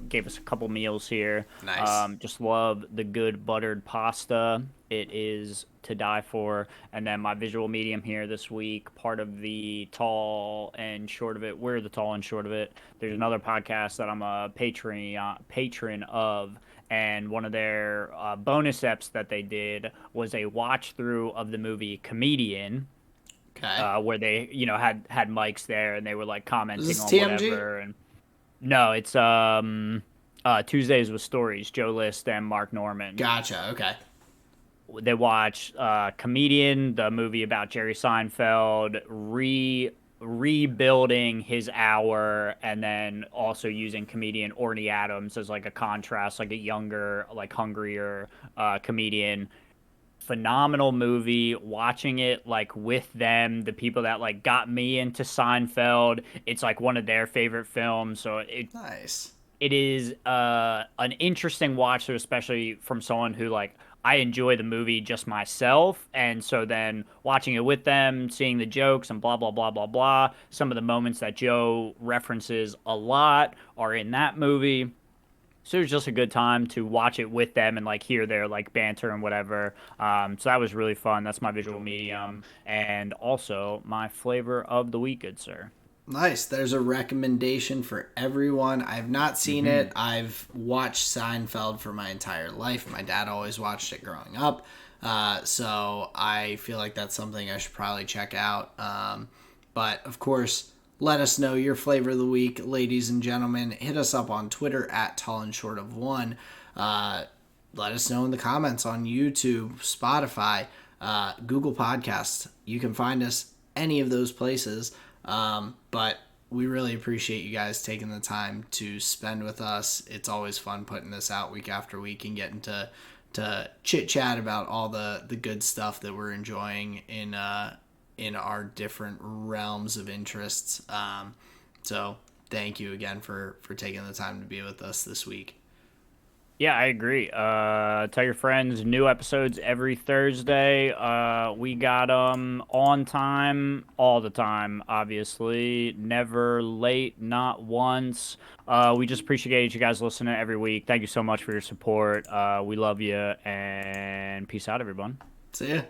Gave us a couple meals here. Nice. Just love the good buttered pasta. It is to die for. And then my visual medium here this week, part of the tall and short of it. We're the tall and short of it. There's another podcast that I'm a patron of, and one of their bonus eps that they did was a watch through of the movie Comedian. Okay. where they had mics there and they were like Is commenting this on TMG? whatever. And no, it's Tuesdays with Stories, Joe List and Mark Norman. Gotcha. Okay. They watch Comedian, the movie about Jerry Seinfeld, rebuilding his hour, and then also using comedian Orny Adams as like a contrast, like a younger, like hungrier comedian. Phenomenal movie. Watching it like with them, the people that like got me into Seinfeld. It's like one of their favorite films, so Nice. it is an interesting watch, especially from someone who like I enjoy the movie just myself, and so then watching it with them, seeing the jokes and blah blah blah blah blah. Some of the moments that Joe references a lot are in that movie. So it was just a good time to watch it with them and like hear their like banter and whatever. So that was really fun. That's my visual medium, and also my flavor of the week, good sir. Nice. There's a recommendation for everyone. I've not seen it. I've watched Seinfeld for my entire life. My dad always watched it growing up. So I feel like that's something I should probably check out. But of course, let us know your flavor of the week, ladies and gentlemen. Hit us up on Twitter at Tall and Short of One. Let us know in the comments on YouTube, Spotify, Google Podcasts. You can find us any of those places. But we really appreciate you guys taking the time to spend with us. It's always fun putting this out week after week and getting to chit chat about all the good stuff that we're enjoying in our different realms of interests. So thank you again for taking the time to be with us this week. Yeah, I agree. Tell your friends, new episodes every Thursday. We got on time all the time, obviously. Never late, not once. We just appreciate you guys listening every week. Thank you so much for your support. We love you, and peace out, everyone. See ya.